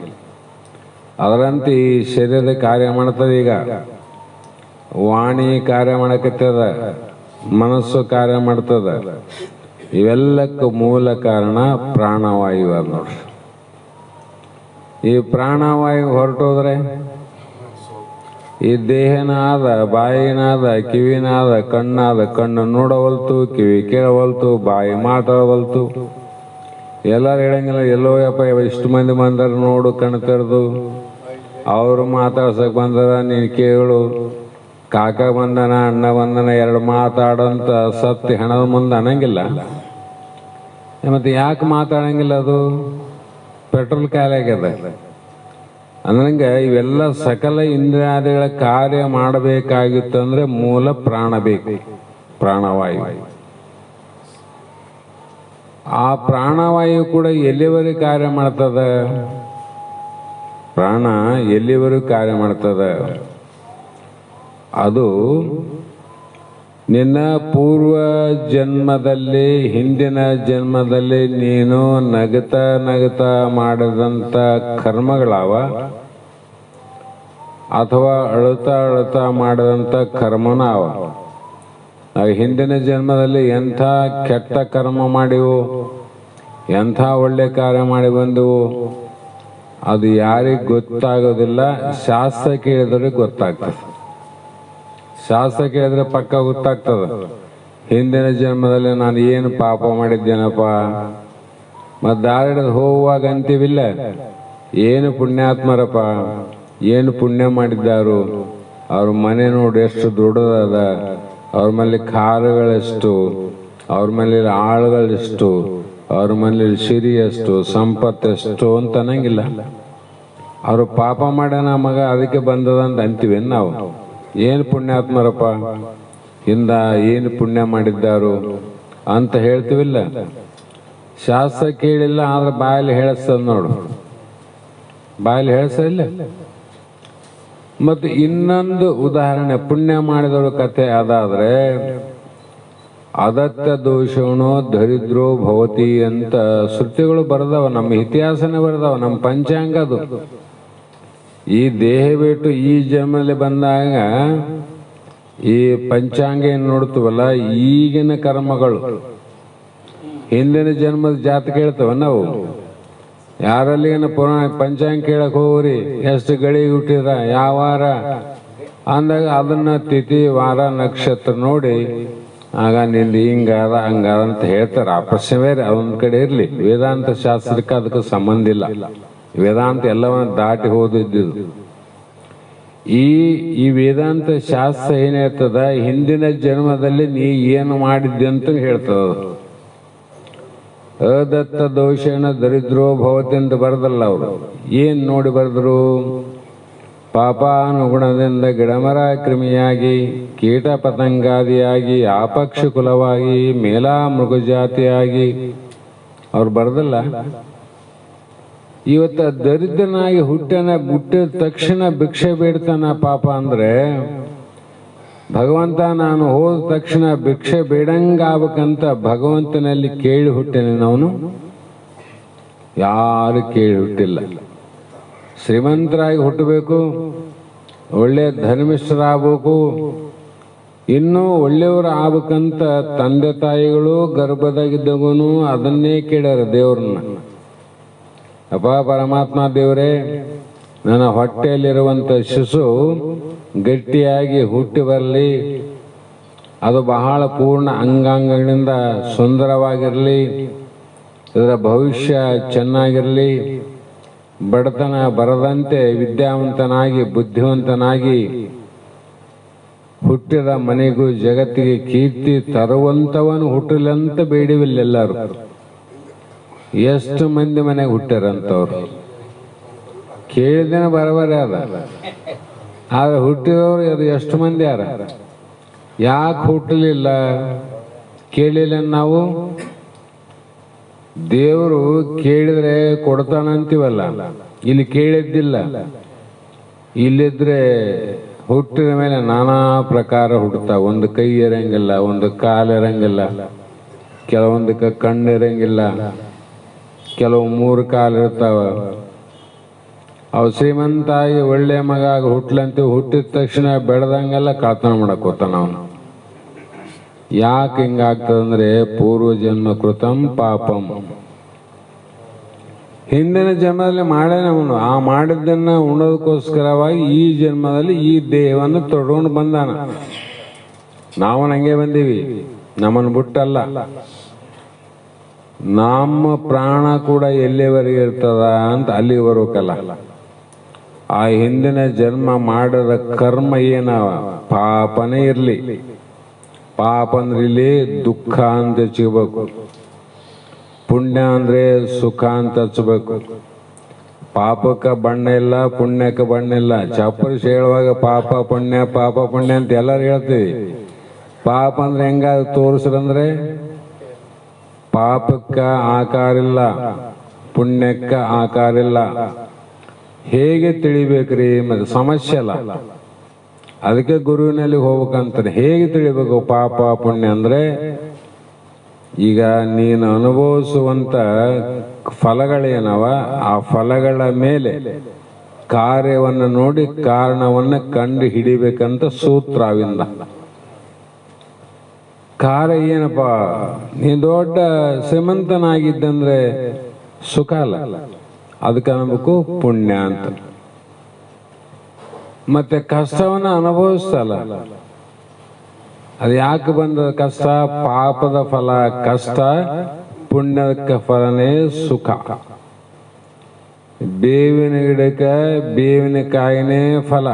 ಅದರಂತೆ ಈ ಶರೀರ ಕಾರ್ಯ ಮಾಡ್ತದೆ. ಈಗ ವಾಣಿ ಕಾರ್ಯ ಮಾಡಕತ್ತದ, ಮನಸ್ಸು ಕಾರ್ಯ ಮಾಡ್ತದ. ಇವೆಲ್ಲಕ್ಕೂ ಮೂಲ ಕಾರಣ ಪ್ರಾಣವಾಯು ಅದ ನೋಡ್ರಿ. ಈ ಪ್ರಾಣವಾಯು ಹೊರಟೋದ್ರೆ ಈ ದೇಹನಾದ, ಬಾಯಿನಾದ, ಕಿವಿನಾದ, ಕಣ್ಣಾದ, ಕಣ್ಣು ನೋಡವಲ್ತು, ಕಿವಿ ಕೇಳವಲ್ತು, ಬಾಯಿ ಮಾತಾಡವಲ್ತು. ಎಲ್ಲರೂ ಹೇಳಂಗಿಲ್ಲ, ಎಲ್ಲೋ ಯಪ್ಪ ಇಷ್ಟು ಮಂದಿ ಬಂದಾರ ನೋಡು ಕಣ್ಣು ತೆರೆದು, ಅವರು ಮಾತಾಡ್ಸಕ್ ಬಂದಾರ ನೀನು ಕೇಳು, ಕಾಕ ಬಂದನ, ಅಣ್ಣ ಬಂದನ, ಎರಡು ಮಾತಾಡೋಂತ ಸತ್ಯ ಹೆಣದ ಮುಂದೆ ಅನ್ನಂಗಿಲ್ಲ. ಮತ್ತೆ ಯಾಕೆ ಮಾತಾಡಂಗಿಲ್ಲ? ಅದು ಪೆಟ್ರೋಲ್ ಖಾಲಿ ಆಗ್ಯದ. ಅಂದ್ರಂಗೆ ಇವೆಲ್ಲ ಸಕಲ ಇಂದ್ರಿಯಾದಿಗಳ ಕಾರ್ಯ ಮಾಡಬೇಕಾಗಿತ್ತು ಅಂದ್ರೆ ಮೂಲ ಪ್ರಾಣ ಬೇಕು, ಪ್ರಾಣವಾಯು. ಆ ಪ್ರಾಣವಾಯು ಕೂಡ ಎಲ್ಲಿವರೆಗೂ ಕಾರ್ಯ ಮಾಡ್ತದ? ಪ್ರಾಣ ಎಲ್ಲಿವರೆಗೂ ಕಾರ್ಯ ಮಾಡ್ತದ? ಅದು ನಿನ್ನ ಪೂರ್ವ ಜನ್ಮದಲ್ಲಿ, ಹಿಂದಿನ ಜನ್ಮದಲ್ಲಿ ನೀನು ನಗತ ನಗತ ಮಾಡಿದಂಥ ಕರ್ಮಗಳವ, ಅಥವಾ ಅಳುತ್ತಾ ಅಳುತ್ತಾ ಮಾಡಿದಂಥ ಕರ್ಮನ ಅವ. ಹಿಂದಿನ ಜನ್ಮದಲ್ಲಿ ಎಂಥ ಕೆಟ್ಟ ಕರ್ಮ ಮಾಡಿವು, ಎಂಥ ಒಳ್ಳೆ ಕಾರ್ಯ ಮಾಡಿ ಬಂದವು, ಅದು ಯಾರಿಗೆ ಗೊತ್ತಾಗೋದಿಲ್ಲ. ಶಾಸ್ತ್ರ ಕೇಳಿದ್ರೆ ಗೊತ್ತಾಗ್ತದೆ. ಶಾಸ್ತ್ರ ಕೇಳಿದ್ರೆ ಪಕ್ಕ ಗೊತ್ತಾಗ್ತದ. ಹಿಂದಿನ ಜನ್ಮದಲ್ಲಿ ನಾನು ಏನು ಪಾಪ ಮಾಡಿದ್ದೇನಪ್ಪ. ಮತ್ತು ದಾರಿ ಹೋಗುವಾಗ ಅಂತೀವಿಲ್ಲ, ಏನು ಪುಣ್ಯಾತ್ಮರಪ್ಪ, ಏನು ಪುಣ್ಯ ಮಾಡಿದ್ದಾರು, ಅವ್ರ ಮನೆ ನೋಡಿ ಎಷ್ಟು ದೊಡ್ಡದದ, ಅವ್ರ ಮೇಲೆ ಕಾರುಗಳೆಷ್ಟು, ಅವ್ರ ಮೇಲೆ ಆಳುಗಳೆಷ್ಟು, ಅವ್ರ ಮನೇಲಿ ಸಿರಿ ಎಷ್ಟು, ಸಂಪತ್ತೆಷ್ಟು ಅಂತ ಅನ್ನಂಗಿಲ್ಲ. ಅವರು ಪಾಪ ಮಾಡ್ಯಾನ ಮಗ ಅದಕ್ಕೆ ಬಂದದಂತ ಅಂತೀವಿ ನಾವು. ಏನು ಪುಣ್ಯಾತ್ಮರಪ್ಪ, ಹಿಂದ ಏನು ಪುಣ್ಯ ಮಾಡಿದ್ದಾರು ಅಂತ ಹೇಳ್ತೀವಿಲ್ಲ. ಶಾಸ್ತ್ರ ಕೇಳಿಲ್ಲ, ಆದ್ರೆ ಬಾಯಲ್ಲಿ ಹೇಳಿಸ್ತದ ನೋಡು, ಬಾಯಲ್ಲಿ ಹೇಳಿಸಲಿಲ್ಲ. ಮತ್ತು ಇನ್ನೊಂದು ಉದಾಹರಣೆ, ಪುಣ್ಯ ಮಾಡಿದವರು ಕಥೆ ಅದಾದ್ರೆ, ಅದತ್ತ ದೋಷವನೋ ದರಿದ್ರೋ ಭವತಿ ಅಂತ ಶ್ರುತಿಗಳು ಬರೆದವ, ನಮ್ಮ ಇತಿಹಾಸನೇ ಬರೆದವ, ನಮ್ಮ ಪಂಚಾಂಗ ಅದು. ಈ ದೇಹ ಬಿಟ್ಟು ಈ ಜನ್ಮದಲ್ಲಿ ಬಂದಾಗ ಈ ಪಂಚಾಂಗ ಏನು ನೋಡ್ತೀವಲ್ಲ, ಈಗಿನ ಕರ್ಮಗಳು, ಹಿಂದಿನ ಜನ್ಮದ ಜಾತಕ ಹೇಳ್ತೇವೆ ನಾವು. ಯಾರಲ್ಲಿಗನ ಪುರಾಣ ಪಂಚಾಂಗ ಕೇಳಕ್ ಹೋಗ್ರಿ, ಎಷ್ಟು ಗಳಿಗೆ ಹುಟ್ಟಿದ, ಯಾವ ವಾರ ಅಂದಾಗ ಅದನ್ನ ತಿಥಿ ವಾರ ನಕ್ಷತ್ರ ನೋಡಿ ಆಗ ನಿಂದು ಹಿಂಗಾದ ಹಂಗಾದ ಅಂತ ಹೇಳ್ತಾರೆ. ಆ ಪ್ರಶ್ನೆ ಬೇರೆ, ಅದೊಂದ್ ಕಡೆ ಇರ್ಲಿ. ವೇದಾಂತ ಶಾಸ್ತ್ರಕ್ಕೆ ಅದಕ್ಕೆ ಸಂಬಂಧ ಇಲ್ಲ. ವೇದಾಂತ ಎಲ್ಲವನ್ನ ದಾಟಿ ಹೋದಿದ್ದು. ಈ ವೇದಾಂತ ಶಾಸ್ತ್ರ ಏನ್ ಹೇಳ್ತದ, ಹಿಂದಿನ ಜನ್ಮದಲ್ಲಿ ನೀ ಏನು ಮಾಡಿದ್ದೆ ಅಂತ ಹೇಳ್ತದ. ಅದತ್ತ ದೋಷಣ ದರಿದ್ರೋ ಭವತಿ ಅಂತ ಬರೆದಲ್ಲ ಅವರು. ಏನ್ ನೋಡಿ ಬರೆದ್ರು? ಪಾಪಾನುಗುಣದಿಂದ ಗಿಡಮರ ಕ್ರಿಮಿಯಾಗಿ, ಕೀಟ ಪತಂಗಾದಿಯಾಗಿ, ಆಪಕ್ಷ ಕುಲವಾಗಿ, ಮೇಲಾ ಮೃಗಜಾತಿಯಾಗಿ ಅವ್ರು ಬರೆದಲ್ಲ. ಇವತ್ತ ದರಿದ್ರನಾಗಿ ಹುಟ್ಟಿದ ತಕ್ಷಣ ಭಿಕ್ಷೆ ಬೇಡ್ತಾನ ಪಾಪ. ಅಂದ್ರೆ ಭಗವಂತ ನಾನು ಹೋದ ತಕ್ಷಣ ಭಿಕ್ಷೆ ಬೇಡಂಗಾಗಬೇಕಂತ ಭಗವಂತನಲ್ಲಿ ಕೇಳಿ ಹುಟ್ಟೇನೆ. ಅವನು ಯಾರು ಕೇಳಿ ಹುಟ್ಟಿಲ್ಲ. ಶ್ರೀಮಂತರಾಗಿ ಹುಟ್ಟಬೇಕು, ಒಳ್ಳೆ ಧರ್ಮಿಷ್ಠರಾಗಬೇಕು, ಇನ್ನೂ ಒಳ್ಳೆಯವರು ಆಗ್ಬೇಕಂತ ತಂದೆ ತಾಯಿಗಳು ಗರ್ಭದಾಗಿದ್ದವನು ಅದನ್ನೇ ಕೇಳ್ಯಾರ ದೇವ್ರನ್ನ. ಅಪ್ಪ ಪರಮಾತ್ಮ ದೇವರೇ, ನನ್ನ ಹೊಟ್ಟೆಯಲ್ಲಿರುವಂಥ ಶಿಶು ಗಟ್ಟಿಯಾಗಿ ಹುಟ್ಟಿ ಬರಲಿ, ಅದು ಬಹಳ ಪೂರ್ಣ ಅಂಗಾಂಗಗಳಿಂದ ಸುಂದರವಾಗಿರಲಿ, ಇದರ ಭವಿಷ್ಯ ಚೆನ್ನಾಗಿರಲಿ, ಬಡತನ ಬರದಂತೆ ವಿದ್ಯಾವಂತನಾಗಿ ಬುದ್ಧಿವಂತನಾಗಿ ಹುಟ್ಟಿದ ಮನೆಗೂ ಜಗತ್ತಿಗೆ ಕೀರ್ತಿ ತರುವಂಥವನು ಹುಟ್ಟಲಂತ ಬೇಡಿವಿಲ್ಲೆಲ್ಲರೂ. ಎಷ್ಟು ಮಂದಿ ಮನೆಗೆ ಹುಟ್ಟ್ಯಾರಂಥವ್ರು ಕೇಳಿದೇನೆ ಬರಬರೇ ಅದ. ಆದ್ರೆ ಹುಟ್ಟಿದವರು ಅದು ಎಷ್ಟು ಮಂದಿ ಯಾರ? ಯಾಕೆ ಹುಟ್ಟಲಿಲ್ಲ ಕೇಳಿಲ್ಲ ನಾವು? ದೇವರು ಕೇಳಿದ್ರೆ ಕೊಡ್ತಾನಂತೀವಲ್ಲ, ಇಲ್ಲಿ ಕೇಳಿದ್ದಿಲ್ಲ. ಇಲ್ಲಿದ್ರೆ ಹುಟ್ಟಿದ ಮೇಲೆ ನಾನಾ ಪ್ರಕಾರ ಹುಟ್ಟುತ್ತಾವ. ಒಂದು ಕೈ ಇರಂಗಿಲ್ಲ, ಒಂದು ಕಾಲು ಇರಂಗಿಲ್ಲ, ಕೆಲವೊಂದಕ್ಕೆ ಕಣ್ಣು ಇರಂಗಿಲ್ಲ, ಕೆಲವು 3 ಕಾಲು ಇರ್ತಾವ. ಅವು ಶ್ರೀಮಂತಾಗಿ ಒಳ್ಳೆ ಮಗ ಹುಟ್ಲಂತೀವಿ. ಹುಟ್ಟಿದ ತಕ್ಷಣ ಬೆಳೆದಂಗೆಲ್ಲ ಕಳ್ತನ ಮಾಡಕ್ ಹೋಗ್ತಾನ ಅವನು. ಯಾಕೆ ಹಿಂಗಾಗ್ತದಂದ್ರೆ ಪೂರ್ವಜನ್ಮ ಕೃತಂ ಪಾಪಂ. ಹಿಂದಿನ ಜನ್ಮದಲ್ಲಿ ಮಾಡ್ಯಾನ ಅವನು. ಆ ಮಾಡಿದ್ದನ್ನ ಉಣ್ಣೋದಕ್ಕೋಸ್ಕರವಾಗಿ ಈ ಜನ್ಮದಲ್ಲಿ ಈ ದೇಹವನ್ನು ತೊಡ್ಕೊಂಡು ಬಂದಾನ. ನಾವು ಹಂಗೆ ಬಂದೀವಿ, ನಮ್ಮನ್ನು ಬಿಟ್ಟಲ್ಲ. ನಮ್ಮ ಪ್ರಾಣ ಕೂಡ ಎಲ್ಲಿವರೆಗೆ ಇರ್ತದ ಅಂತ ಅಲ್ಲಿಗೆ ಬರ್ಬೇಕಲ್ಲ. ಆ ಹಿಂದಿನ ಜನ್ಮ ಮಾಡದ ಕರ್ಮ ಏನವ, ಪಾಪನೇ ಇರ್ಲಿ. ಪಾಪ ಅಂದ್ರೆ ಇಲ್ಲಿ ದುಃಖ ಅಂತ ಹಚ್ಕೋಬೇಕು, ಪುಣ್ಯ ಅಂದ್ರೆ ಸುಖ ಅಂತ ಹಚ್ಬೇಕು. ಪಾಪಕ್ಕೆ ಬಣ್ಣ ಇಲ್ಲ, ಪುಣ್ಯಕ್ಕೆ ಬಣ್ಣ ಇಲ್ಲ. ಚಪ್ಪರಿಸಿ ಹೇಳುವಾಗ ಪಾಪ ಪುಣ್ಯ ಅಂತ ಎಲ್ಲರೂ ಹೇಳ್ತೀವಿ. ಪಾಪ ಅಂದ್ರೆ ಹೆಂಗ ತೋರಿಸ್ರಂದ್ರೆ ಪಾಪಕ್ಕ ಆಕಾರ ಇಲ್ಲ, ಪುಣ್ಯಕ್ಕ ಆಕಾರ ಇಲ್ಲ. ಹೇಗೆ ತಿಳಿಬೇಕ್ರಿ? ಮತ್ತೆ ಸಮಸ್ಯೆ ಅಲ್ಲ. ಅದಕ್ಕೆ ಗುರುವಿನಲ್ಲಿ ಹೋಗ್ಬೇಕಂತಾರೆ. ಹೇಗೆ ತಿಳಿಬೇಕು ಪಾಪ ಪುಣ್ಯ ಅಂದ್ರೆ? ಈಗ ನೀನು ಅನುಭವಿಸುವಂತ ಫಲಗಳೇನವ, ಆ ಫಲಗಳ ಮೇಲೆ ಕಾರ್ಯವನ್ನು ನೋಡಿ ಕಾರಣವನ್ನು ಕಂಡು ಹಿಡಿಬೇಕಂತ ಸೂತ್ರ ಅವಿಂದ. ಕಾರ್ಯ ಏನಪ್ಪ? ನೀ ದೊಡ್ಡ ಶ್ರೀಮಂತನಾಗಿದ್ದಂದ್ರೆ ಸುಖ ಅಲ್ಲ, ಅದಕ್ಕೆ ಅನ್ಬೇಕು ಪುಣ್ಯ ಅಂತ. ಮತ್ತೆ ಕಷ್ಟವನ್ನ ಅನುಭವಿಸ್ತಲ್ಲ, ಅದು ಯಾಕೆ ಬಂದ ಕಷ್ಟ? ಪಾಪದ ಫಲ ಕಷ್ಟ, ಪುಣ್ಯದ ಫಲನೇ ಸುಖ. ಬೇವಿನ ಗಿಡಕ್ಕೆ ಬೇವಿನಕಾಯಿನೇ ಫಲ.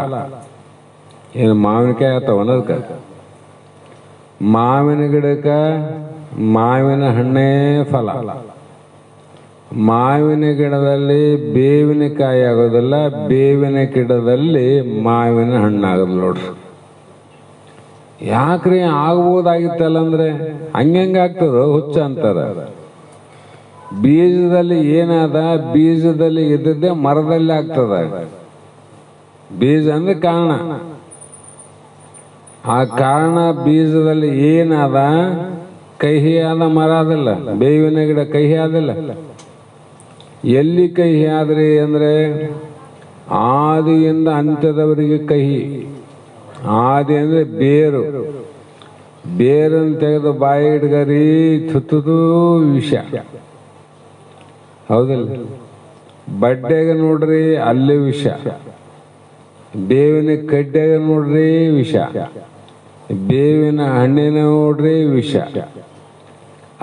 ಏನು ಮಾವಿನಕಾಯಿ ಆಗ್ತಾವ ಅನ್ನೋದಕ್ಕೆ? ಮಾವಿನ ಗಿಡಕ್ಕೆ ಮಾವಿನ ಹಣ್ಣೇ ಫಲ. ಮಾವಿನ ಗಿಡದಲ್ಲಿ ಬೇವಿನಕಾಯಿ ಆಗೋದಿಲ್ಲ, ಬೇವಿನ ಗಿಡದಲ್ಲಿ ಮಾವಿನ ಹಣ್ಣಾಗೋದಿಲ್ಲ ನೋಡ್ರಿ. ಯಾಕ್ರಿ? ಆಗ್ಬೋದಾಗಿತ್ತಲ್ಲ ಅಂದ್ರೆ ಹಂಗಾಗ್ತದ? ಹುಚ್ಚ ಅಂತಾರ. ಬೀಜದಲ್ಲಿ ಏನಾದ, ಬೀಜದಲ್ಲಿ ಇದ್ದದ್ದೇ ಮರದಲ್ಲಿ ಆಗ್ತದ. ಬೀಜ ಅಂದ್ರೆ ಕಾರಣ. ಆ ಕಾರಣ ಬೀಜದಲ್ಲಿ ಏನಾದ, ಕಹಿ ಆದ ಮರ ಅದಲ್ಲ. ಬೇವಿನ ಗಿಡ ಕಹಿ ಆದಿಲ್ಲ. ಎಲ್ಲಿ ಕಹಿ ಆದ್ರಿ ಅಂದ್ರೆ ಆದಿಯಿಂದ ಅಂತ್ಯದವರೆಗೆ ಕಹಿ. ಆದಿ ಅಂದ್ರೆ ಬೇರು. ಬೇರನ್ನು ತೆಗೆದು ಬಾಯಿ ಹಿಡ್ಗರಿ ತುತ್ತುದು ವಿಷ. ಹೌದಿಲ್ಲ? ಬಡ್ಡೆಗೆ ನೋಡ್ರಿ ಅಲ್ಲಿ ವಿಷ, ಬೇವಿನ ಕಡ್ಡೆಗೆ ನೋಡ್ರಿ ವಿಷ, ಬೇವಿನ ಹಣ್ಣಿನ ನೋಡ್ರಿ ವಿಷ.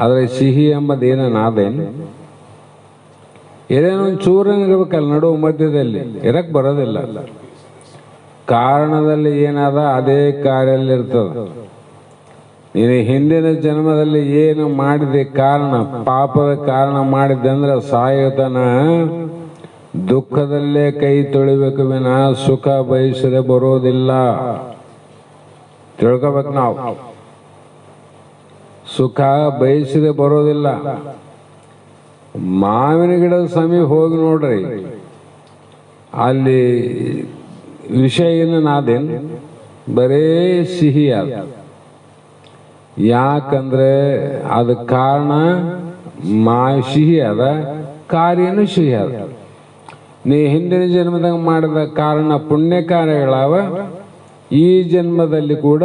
ಆದ್ರೆ ಸಿಹಿ ಎಂಬುದೇನ ನಾದೇನು? ಏನೇನೋ ಒಂದು ಚೂರನ್ ಇರ್ಬೇಕಲ್ಲ ನಡುವು ಮಧ್ಯದಲ್ಲಿ, ಇರಕ್ ಬರೋದಿಲ್ಲ. ಕಾರಣದಲ್ಲಿ ಏನಾದ ಅದೇ ಕಾರ್ಯಲ್ಲಿ ಇರ್ತದ. ನೀನು ಹಿಂದಿನ ಜನ್ಮದಲ್ಲಿ ಏನು ಮಾಡಿದೆ ಕಾರಣ, ಪಾಪದ ಕಾರಣ ಮಾಡಿದ್ದೆ ಅಂದ್ರೆ ಸಾಯೋತನ ದುಃಖದಲ್ಲೇ ಕೈ ತೊಳಿಬೇಕು ವಿನ ಸುಖ ಬಯಸದೆ ಬರೋದಿಲ್ಲ. ತಿಳ್ಕೊಬೇಕು ನಾವು. ಸುಖ ಬಯಸದೆ ಬರೋದಿಲ್ಲ. ಮಾವಿನ ಗಿಡದ ಸಮೀಪ ಹೋಗಿ ನೋಡ್ರಿ, ಅಲ್ಲಿ ವಿಷಯ ಏನು ನಾದೇನು? ಬರೇ ಸಿಹಿ ಅದ. ಯಾಕಂದ್ರೆ ಅದ ಕಾರಣ ಸಿಹಿ ಅದ, ಕಾರ್ಯನು ಸಿಹಿ ಅದ. ನೀ ಹಿಂದಿನ ಜನ್ಮದಾಗ ಮಾಡಿದ ಕಾರಣ ಪುಣ್ಯ ಕಾರ್ಯಗಳವ. ಈ ಜನ್ಮದಲ್ಲಿ ಕೂಡ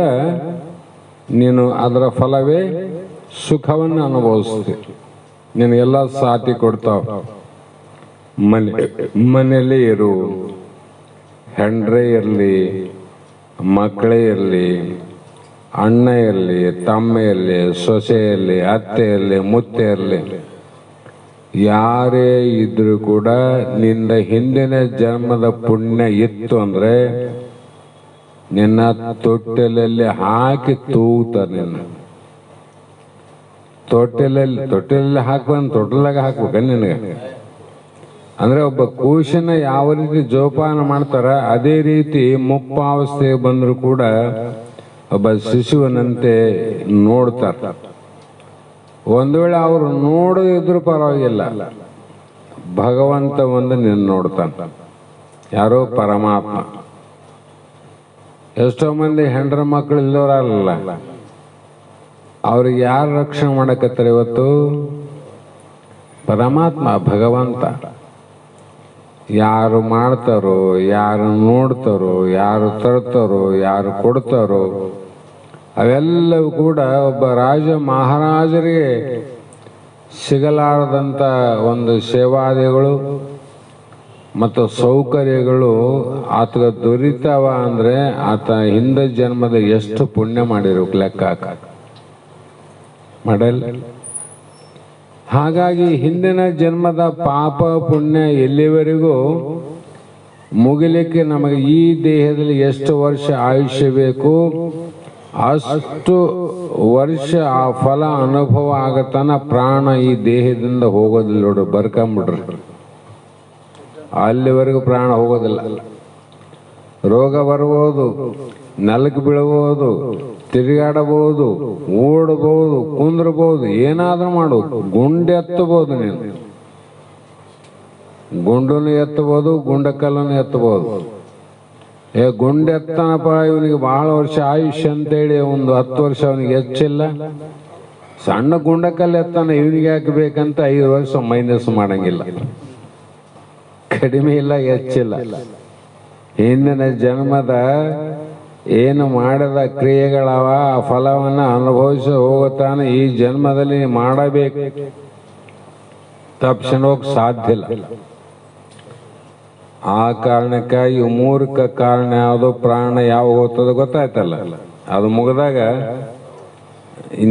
ನೀನು ಅದರ ಫಲವೇ ಸುಖವನ್ನು ಅನುಭವಿಸ್ತಿ. ನಿನಗೆಲ್ಲ ಸಾಥಿ ಕೊಡ್ತಾವ. ಮನೆಯಲ್ಲೇ ಇರು, ಹೆಂಡ್ರೇ ಇರಲಿ, ಮಕ್ಕಳೇ ಇರಲಿ, ಅಣ್ಣ ಇರಲಿ, ತಮ್ಮ ಇರಲಿ, ಸೊಸೆ ಇರಲಿ, ಅತ್ತೆ ಇರಲಿ, ಮುತ್ತೆ ಇರಲಿ, ಯಾರೇ ಇದ್ರೂ ಕೂಡ ನಿಂದ ಹಿಂದಿನ ಜನ್ಮದ ಪುಣ್ಯ ಇತ್ತು ಅಂದ್ರೆ ನಿನ್ನ ತೊಟ್ಟಲಲ್ಲಿ ಹಾಕಿ ತೂಗ್ತಾರೆ. ನಿನ್ನ ತೊಟ್ಟಲಲ್ಲಿ ಹಾಕ್ಬಂದು ತೊಟ್ಟಲಾಗ ಹಾಕ್ಬೇಕ ನಿನಗೆ. ಅಂದ್ರೆ ಒಬ್ಬ ಕೂಶನ ಯಾವ ರೀತಿ ಜೋಪಾನ ಮಾಡ್ತಾರ ಅದೇ ರೀತಿ ಮುಪ್ಪಾವಸ್ಥೆಗೆ ಬಂದರೂ ಕೂಡ ಒಬ್ಬ ಶಿಶುವನಂತೆ ನೋಡ್ತಾರ. ಒಂದು ವೇಳೆ ಅವರು ನೋಡದಿದ್ರು ಪರವಾಗಿಲ್ಲ, ಭಗವಂತ ಒಂದು ನಿನ್ನ ನೋಡ್ತಾನ. ಯಾರೋ ಪರಮಾತ್ಮ. ಎಷ್ಟೋ ಮಂದಿ ಹೆಂಡ್ರ ಮಕ್ಕಳು ಇಲ್ಲವರಲ್ಲ, ಅವ್ರಿಗೆ ಯಾರು ರಕ್ಷಣೆ ಮಾಡಕತ್ತಾರೆ ಇವತ್ತು? ಪರಮಾತ್ಮ, ಭಗವಂತ. ಯಾರು ಮಾಡ್ತಾರೋ, ಯಾರು ನೋಡ್ತಾರೋ, ಯಾರು ತರ್ತಾರೋ, ಯಾರು ಕೊಡ್ತಾರೋ, ಅವೆಲ್ಲವೂ ಕೂಡ ಒಬ್ಬ ರಾಜ ಮಹಾರಾಜರಿಗೆ ಸಿಗಲಾರದಂಥ ಒಂದು ಸೇವಾದಿಗಳು ಮತ್ತು ಸೌಕರ್ಯಗಳು ಆತಗ ದೊರೀತಾವ. ಅಂದರೆ ಆತ ಹಿಂದೆ ಜನ್ಮದ ಎಷ್ಟು ಪುಣ್ಯ ಮಾಡಿರ್ಬೇಕು ಲೆಕ್ಕ ಮಾಡಲ್ಲ. ಹಾಗಾಗಿ ಹಿಂದಿನ ಜನ್ಮದ ಪಾಪ ಪುಣ್ಯ ಎಲ್ಲಿವರೆಗೂ ಮುಗಿಲಿಕ್ಕೆ ನಮಗೆ ಈ ದೇಹದಲ್ಲಿ ಎಷ್ಟು ವರ್ಷ ಆಯುಷ್ಯ ಬೇಕು ಅಷ್ಟು ವರ್ಷ ಆ ಫಲ ಅನುಭವ ಆಗತನ ಪ್ರಾಣ ಈ ದೇಹದಿಂದ ಹೋಗೋದಿಲ್ಲ. ನೋಡ್ರಿ, ಬರ್ಕೊಂಬಿಡ್ರಿ, ಅಲ್ಲಿವರೆಗೂ ಪ್ರಾಣ ಹೋಗೋದಿಲ್ಲ. ರೋಗ ಬರ್ಬೋದು, ನೆಲಕ್ಕೆ ಬೀಳಬಹುದು, ತಿರುಗಾಡಬಹುದು, ಓಡಬಹುದು, ಕುಂದ್ರಬಹುದು, ಏನಾದ್ರೂ ಮಾಡ್ಬೋದು. ಗುಂಡು ಎತ್ತಬಹುದು, ನೀನು ಗುಂಡನ್ನು ಎತ್ತಬಹುದು, ಗುಂಡಕಲ್ಲನ್ನು ಎತ್ತಬಹುದು. ಗುಂಡೆತ್ತನಪ್ಪ, ಇವನಿಗೆ ಬಹಳ ವರ್ಷ ಆಯುಷ್ಯ ಅಂತೇಳಿ ಒಂದು 10 ವರ್ಷ ಅವನಿಗೆ ಹೆಚ್ಚಿಲ್ಲ. ಸಣ್ಣ ಗುಂಡಕಲ್ಲು ಎತ್ತಾನ, ಇವನಿಗೆ ಹಾಕಬೇಕಂತ 5 ವರ್ಷ ಮೈನಸ್ ಮಾಡಂಗಿಲ್ಲ. ಕಡಿಮೆ ಇಲ್ಲ, ಹೆಚ್ಚಿಲ್ಲ. ಹಿಂದಿನ ಜನ್ಮದ ಏನು ಮಾಡಿದ ಕ್ರಿಯೆಗಳವ ಆ ಫಲವನ್ನು ಅನುಭವಿಸಿ ಹೋಗುತ್ತಾನೆ. ಈ ಜನ್ಮದಲ್ಲಿ ಮಾಡಬೇಕು, ತಪ್ಪಿಸೋಕೆ ಸಾಧ್ಯ ಇಲ್ಲ. ಆ ಕಾರಣಕ್ಕಾಗಿ ಮೂರ್ಖ ಕಾರಣ ಯಾವುದು, ಪ್ರಾಣ ಯಾವಾಗ ಹೋಗ್ತದೆ ಗೊತ್ತಾಯ್ತಲ್ಲ. ಅದು ಮುಗಿದಾಗ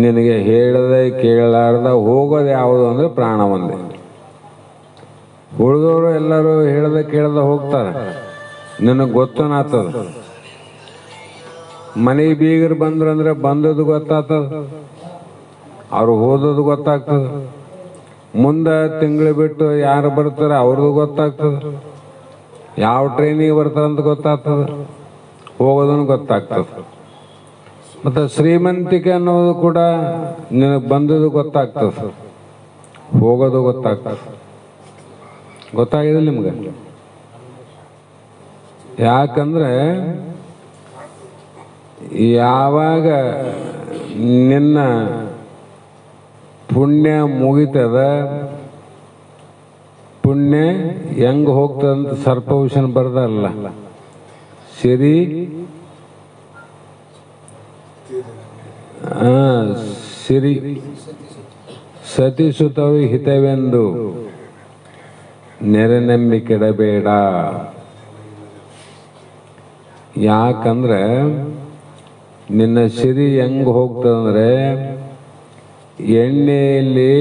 ನಿನಗೆ ಹೇಳದೆ ಕೇಳಲಾರ್ದ ಹೋಗೋದು ಯಾವುದು ಅಂದ್ರೆ ಪ್ರಾಣ ಒಂದೇ. ಉಳಿದವರು ಎಲ್ಲರೂ ಹೇಳದೆ ಕೇಳದೆ ಹೋಗ್ತಾರೆ, ನಿನಗೆ ಗೊತ್ತನಾಗ್ತದ. ಮನೆಗೆ ಬೀಗರು ಬಂದ್ರಂದ್ರೆ ಬಂದದ್ದು ಗೊತ್ತಾಗ್ತದ, ಅವ್ರು ಹೋದದ್ದು ಗೊತ್ತಾಗ್ತದ. ಮುಂದೆ ತಿಂಗಳು ಬಿಟ್ಟು ಯಾರು ಬರ್ತಾರೆ ಅವ್ರದ್ದು ಗೊತ್ತಾಗ್ತದ. ಯಾವ ಟ್ರೈನಿಗೆ ಬರ್ತಾರಂತ ಗೊತ್ತಾಗ್ತದ, ಹೋಗೋದನ್ನು ಗೊತ್ತಾಗ್ತದ. ಮತ್ತು ಶ್ರೀಮಂತಿಕೆ ಅನ್ನೋದು ಕೂಡ ನಿನಗೆ ಬಂದದ್ದು ಗೊತ್ತಾಗ್ತದ, ಹೋಗೋದು ಗೊತ್ತಾಗ್ತದ. ಗೊತ್ತಾಗಿದೆ ನಿಮ್ಗೆ? ಯಾಕಂದ್ರೆ ಯಾವಾಗ ನಿನ್ನ ಪುಣ್ಯ ಮುಗಿತದ, ಪುಣ್ಯ ಹೆಂಗ ಹೋಗ್ತದಂತ ಸರ್ಪಭೂಷಣ ಬರ್ದಲ್ಲ, ಸಿರಿ ಸಿರಿ ಸತಿಸುತ್ತವು ಹಿತವೆಂದು ನೆರೆನಂಬಿಕೆಡಬೇಡ. ಯಾಕಂದ್ರೆ ನಿನ್ನ ಸಿರಿ ಹೆಂಗ ಹೋಗ್ತದಂದ್ರೆ, ಎಣ್ಣೆಯಲ್ಲಿ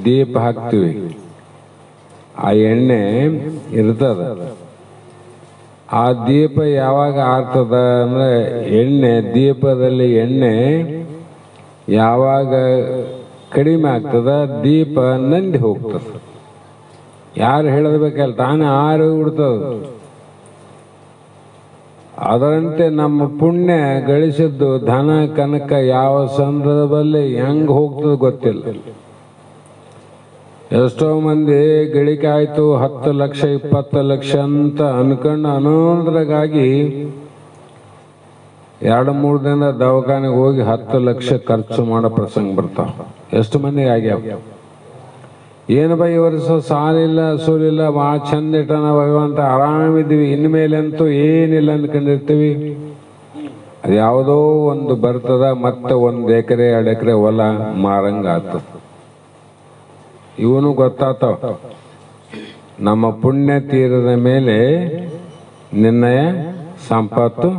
ದೀಪ ಹಾಕ್ತೀವಿ, ಆ ಎಣ್ಣೆ ಇರ್ತದ. ಆ ದೀಪ ಯಾವಾಗ ಆರ್ತದ ಅಂದ್ರೆ, ಎಣ್ಣೆ ದೀಪದಲ್ಲಿ ಎಣ್ಣೆ ಯಾವಾಗ ಕಡಿಮೆ ಆಗ್ತದ, ದೀಪ ನಂದಿ ಹೋಗ್ತದ. ಯಾರು ಹೇಳಬೇಕಲ್ಲ, ತಾನೇ ಆರು ಬಿಡ್ತದ. ಅದರಂತೆ ನಮ್ಮ ಪುಣ್ಯ ಗಳಿಸಿದ್ದು ಧನ ಕನಕ ಯಾವ ಸಂದರ್ಭದಲ್ಲಿ ಹೆಂಗ್ ಹೋಗ್ತದ ಗೊತ್ತಿಲ್ಲ. ಎಷ್ಟೋ ಮಂದಿ ಗಳಿಕೆ ಆಯ್ತು 10 ಲಕ್ಷ 20 ಲಕ್ಷ ಅಂತ ಅನ್ಕೊಂಡು ಅನ್ನೋದ್ರಾಗಾಗಿ 2-3 ದಿನ ದವಾಖಾನೆಗೆ ಹೋಗಿ 10 ಲಕ್ಷ ಖರ್ಚು ಮಾಡೋ ಪ್ರಸಂಗ ಬರ್ತಾವ. ಎಷ್ಟು ಮಂದಿ ಆಗ್ಯಾವ. ಏನು ಬೈ ವರ್ಷ ಸಾಲಿಲ್ಲ ಸೂಲಿಲ್ಲ, ಭಾಳ ಚಂದ ಇಟ್ಟನ ಭಗವಂತ, ಆರಾಮಿದ್ವಿ, ಇನ್ಮೇಲಂತೂ ಏನಿಲ್ಲ ಅಂದ್ಕೊಂಡಿರ್ತೀವಿ. ಅದು ಯಾವುದೋ ಒಂದು ಬರ್ತದ, ಮತ್ತೆ 1 ಎಕರೆ 2 ಎಕರೆ ಹೊಲ ಮಾರಂಗ ಆಗ್ತದ. ಇವನು ಗೊತ್ತಾಗ್ತಾವ. ನಮ್ಮ ಪುಣ್ಯ ತೀರದ ಮೇಲೆ ನಿನ್ನಯ ಸಂಪತ್ತು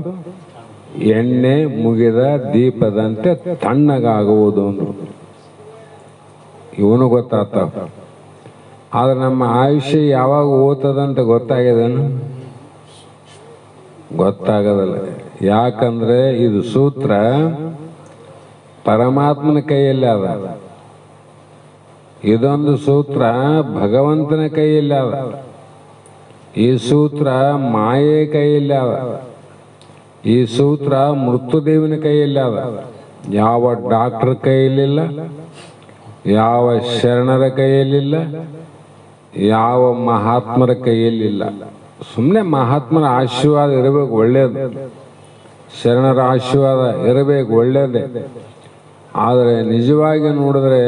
ಎಣ್ಣೆ ಮುಗಿದ ದೀಪದಂತೆ ತಣ್ಣಗಾಗುವುದು ಒಂದು ಇವನು ಗೊತ್ತಾಗ್ತಾವ. ಆದ್ರೆ ನಮ್ಮ ಆಯುಷ್ಯ ಯಾವಾಗ ಓದ್ತದಂತ ಗೊತ್ತಾಗ್ಯದೇನು? ಗೊತ್ತಾಗದಲ್ಲ. ಯಾಕಂದ್ರೆ ಇದು ಸೂತ್ರ ಪರಮಾತ್ಮನ ಕೈಯಲ್ಲಿ ಅದ, ಇದೊಂದು ಸೂತ್ರ ಭಗವಂತನ ಕೈಯಲ್ಲಿ ಅದ, ಈ ಸೂತ್ರ ಮಾಯೆ ಕೈಯಲ್ಲಿ ಅದ, ಈ ಸೂತ್ರ ಮೃತ್ಯುದೇವಿನ ಕೈಯಲ್ಲಿ ಅದ. ಯಾವ ಡಾಕ್ಟರ್ ಕೈಯಲ್ಲಿಲ್ಲ, ಯಾವ ಶರಣರ ಕೈಯಲ್ಲಿಲ್ಲ, ಯಾವ ಮಹಾತ್ಮರ ಕೈಯಲ್ಲಿಲ್ಲ. ಸುಮ್ಮನೆ ಮಹಾತ್ಮರ ಆಶೀರ್ವಾದ ಇರಬೇಕು, ಒಳ್ಳೇದು. ಶರಣರ ಆಶೀರ್ವಾದ ಇರಬೇಕು, ಒಳ್ಳೇದೇ. ಆದರೆ ನಿಜವಾಗಿ ನೋಡಿದ್ರೆ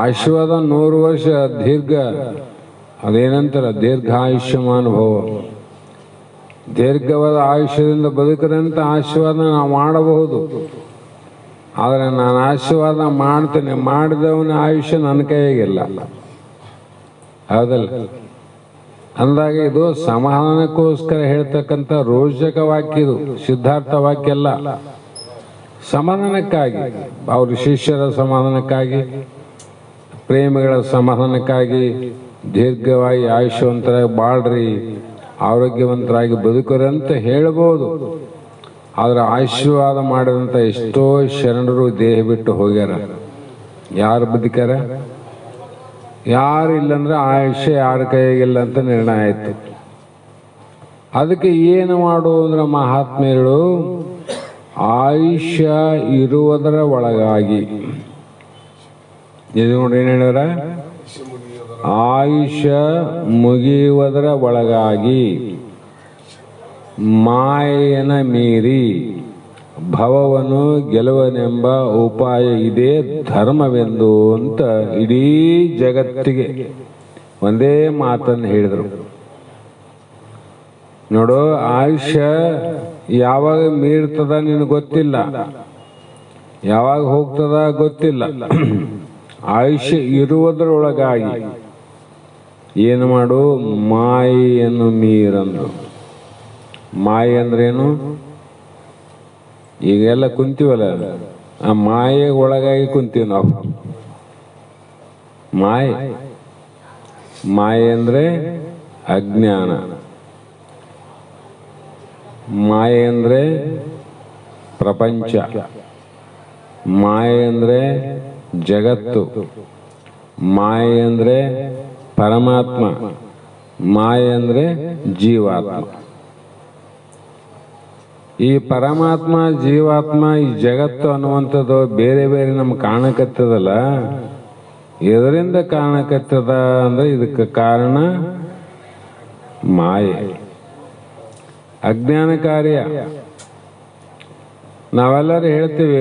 ಆಶೀರ್ವಾದ 100 ವರ್ಷ ದೀರ್ಘ, ಅದೇನಂತಾರ ದೀರ್ಘಾಯುಷ್ಯಮಾನ್ ಭವ, ದೀರ್ಘವಾದ ಆಯುಷ್ಯದಿಂದ ಬದುಕದಂತ ಆಶೀರ್ವಾದ ನಾವು ಮಾಡಬಹುದು. ಆದರೆ ನಾನು ಆಶೀರ್ವಾದ ಮಾಡ್ತೇನೆ, ಮಾಡಿದವನ ಆಯುಷ್ಯ ನನ್ನ ಕೈಯಾಗಿಲ್ಲ, ಹೌದಲ್ಲ? ಅಂದಾಗ ಇದು ಸಮಾಧಾನಕ್ಕೋಸ್ಕರ ಹೇಳ್ತಕ್ಕಂಥ ರೋಚಕ ವಾಕ್ಯ, ಇದು ಸಿದ್ಧಾರ್ಥ ವಾಕ್ಯ ಅಲ್ಲ. ಸಮಾಧಾನಕ್ಕಾಗಿ, ಅವ್ರ ಶಿಷ್ಯರ ಸಮಾಧಾನಕ್ಕಾಗಿ, ಪ್ರೇಮಿಗಳ ಸಮಾಧಾನಕ್ಕಾಗಿ ದೀರ್ಘವಾಗಿ ಆಯುಷ್ಯವಂತರಾಗಿ ಬಾಳ್ರಿ, ಆರೋಗ್ಯವಂತರಾಗಿ ಬದುಕರಿ ಅಂತ ಹೇಳ್ಬೋದು. ಆದರೆ ಆಶೀರ್ವಾದ ಮಾಡಿದಂಥ ಎಷ್ಟೋ ಶರಣರು ದೇಹ ಬಿಟ್ಟು ಹೋಗ್ಯಾರ. ಯಾರು ಬದುಕ್ಯಾರ? ಯಾರು ಇಲ್ಲಂದ್ರೆ ಆಯುಷ್ಯ ಯಾರ ಕೈಯಾಗಿಲ್ಲ ಅಂತ ನಿರ್ಣಯ ಆಯ್ತು. ಅದಕ್ಕೆ ಏನು ಮಾಡು ಅಂದ್ರೆ ಮಹಾತ್ಮೆಗಳು ಆಯುಷ್ಯ ಇರುವುದರ ಒಳಗಾಗಿ, ಇದು ನೋಡಿ ಏನು ಹೇಳ್ಯಾರ, ಆಯುಷ್ಯ ಮುಗಿಯುವುದರ ಒಳಗಾಗಿ ಮಾಯೆಯನ ಮೀರಿ ಭವವನ್ನು ಗೆಲುವನೆಂಬ ಉಪಾಯ ಇದೇ ಧರ್ಮವೆಂದು ಅಂತ ಇಡೀ ಜಗತ್ತಿಗೆ ಒಂದೇ ಮಾತನ್ನು ಹೇಳಿದರು. ನೋಡು, ಆಯುಷ್ಯ ಯಾವಾಗ ಮೀರ್ತದ ನಿನಗೆ ಗೊತ್ತಿಲ್ಲ, ಯಾವಾಗ ಹೋಗ್ತದ ಗೊತ್ತಿಲ್ಲ. ಆಯುಷ್ಯ ಇರುವುದರೊಳಗಾಗಿ ಏನು ಮಾಡು, ಮಾಯೆಯನ್ನು ಮೀರಂದು. ಮಾಯೆ ಅಂದ್ರೇನು? ಈಗೆಲ್ಲ ಕುಂತೀವಲ್ಲ, ಆ ಮಾಯೆ ಒಳಗಾಗಿ ಕುಂತೀವಿ ನಾವು. ಮಾಯೆ ಅಂದ್ರೆ ಅಜ್ಞಾನ, ಮಾಯೆ ಅಂದ್ರೆ ಪ್ರಪಂಚ, ಮಾಯೆ ಅಂದ್ರೆ ಜಗತ್ತು, ಮಾಯೆ ಅಂದ್ರೆ ಪರಮಾತ್ಮ, ಮಾಯೆ ಅಂದ್ರೆ ಜೀವಾತ್ಮ. ಈ ಪರಮಾತ್ಮ, ಜೀವಾತ್ಮ, ಈ ಜಗತ್ತು ಅನ್ನುವಂಥದ್ದು ಬೇರೆ ಬೇರೆ ನಮ್ಗೆ ಕಾಣಕತ್ತದಲ್ಲ, ಎದರಿಂದ ಕಾಣಕತ್ತದ ಅಂದ್ರೆ ಇದಕ್ಕೆ ಕಾರಣ ಮಾಯೆ, ಅಜ್ಞಾನ ಕಾರ್ಯ. ನಾವೆಲ್ಲರೂ ಹೇಳ್ತೀವಿ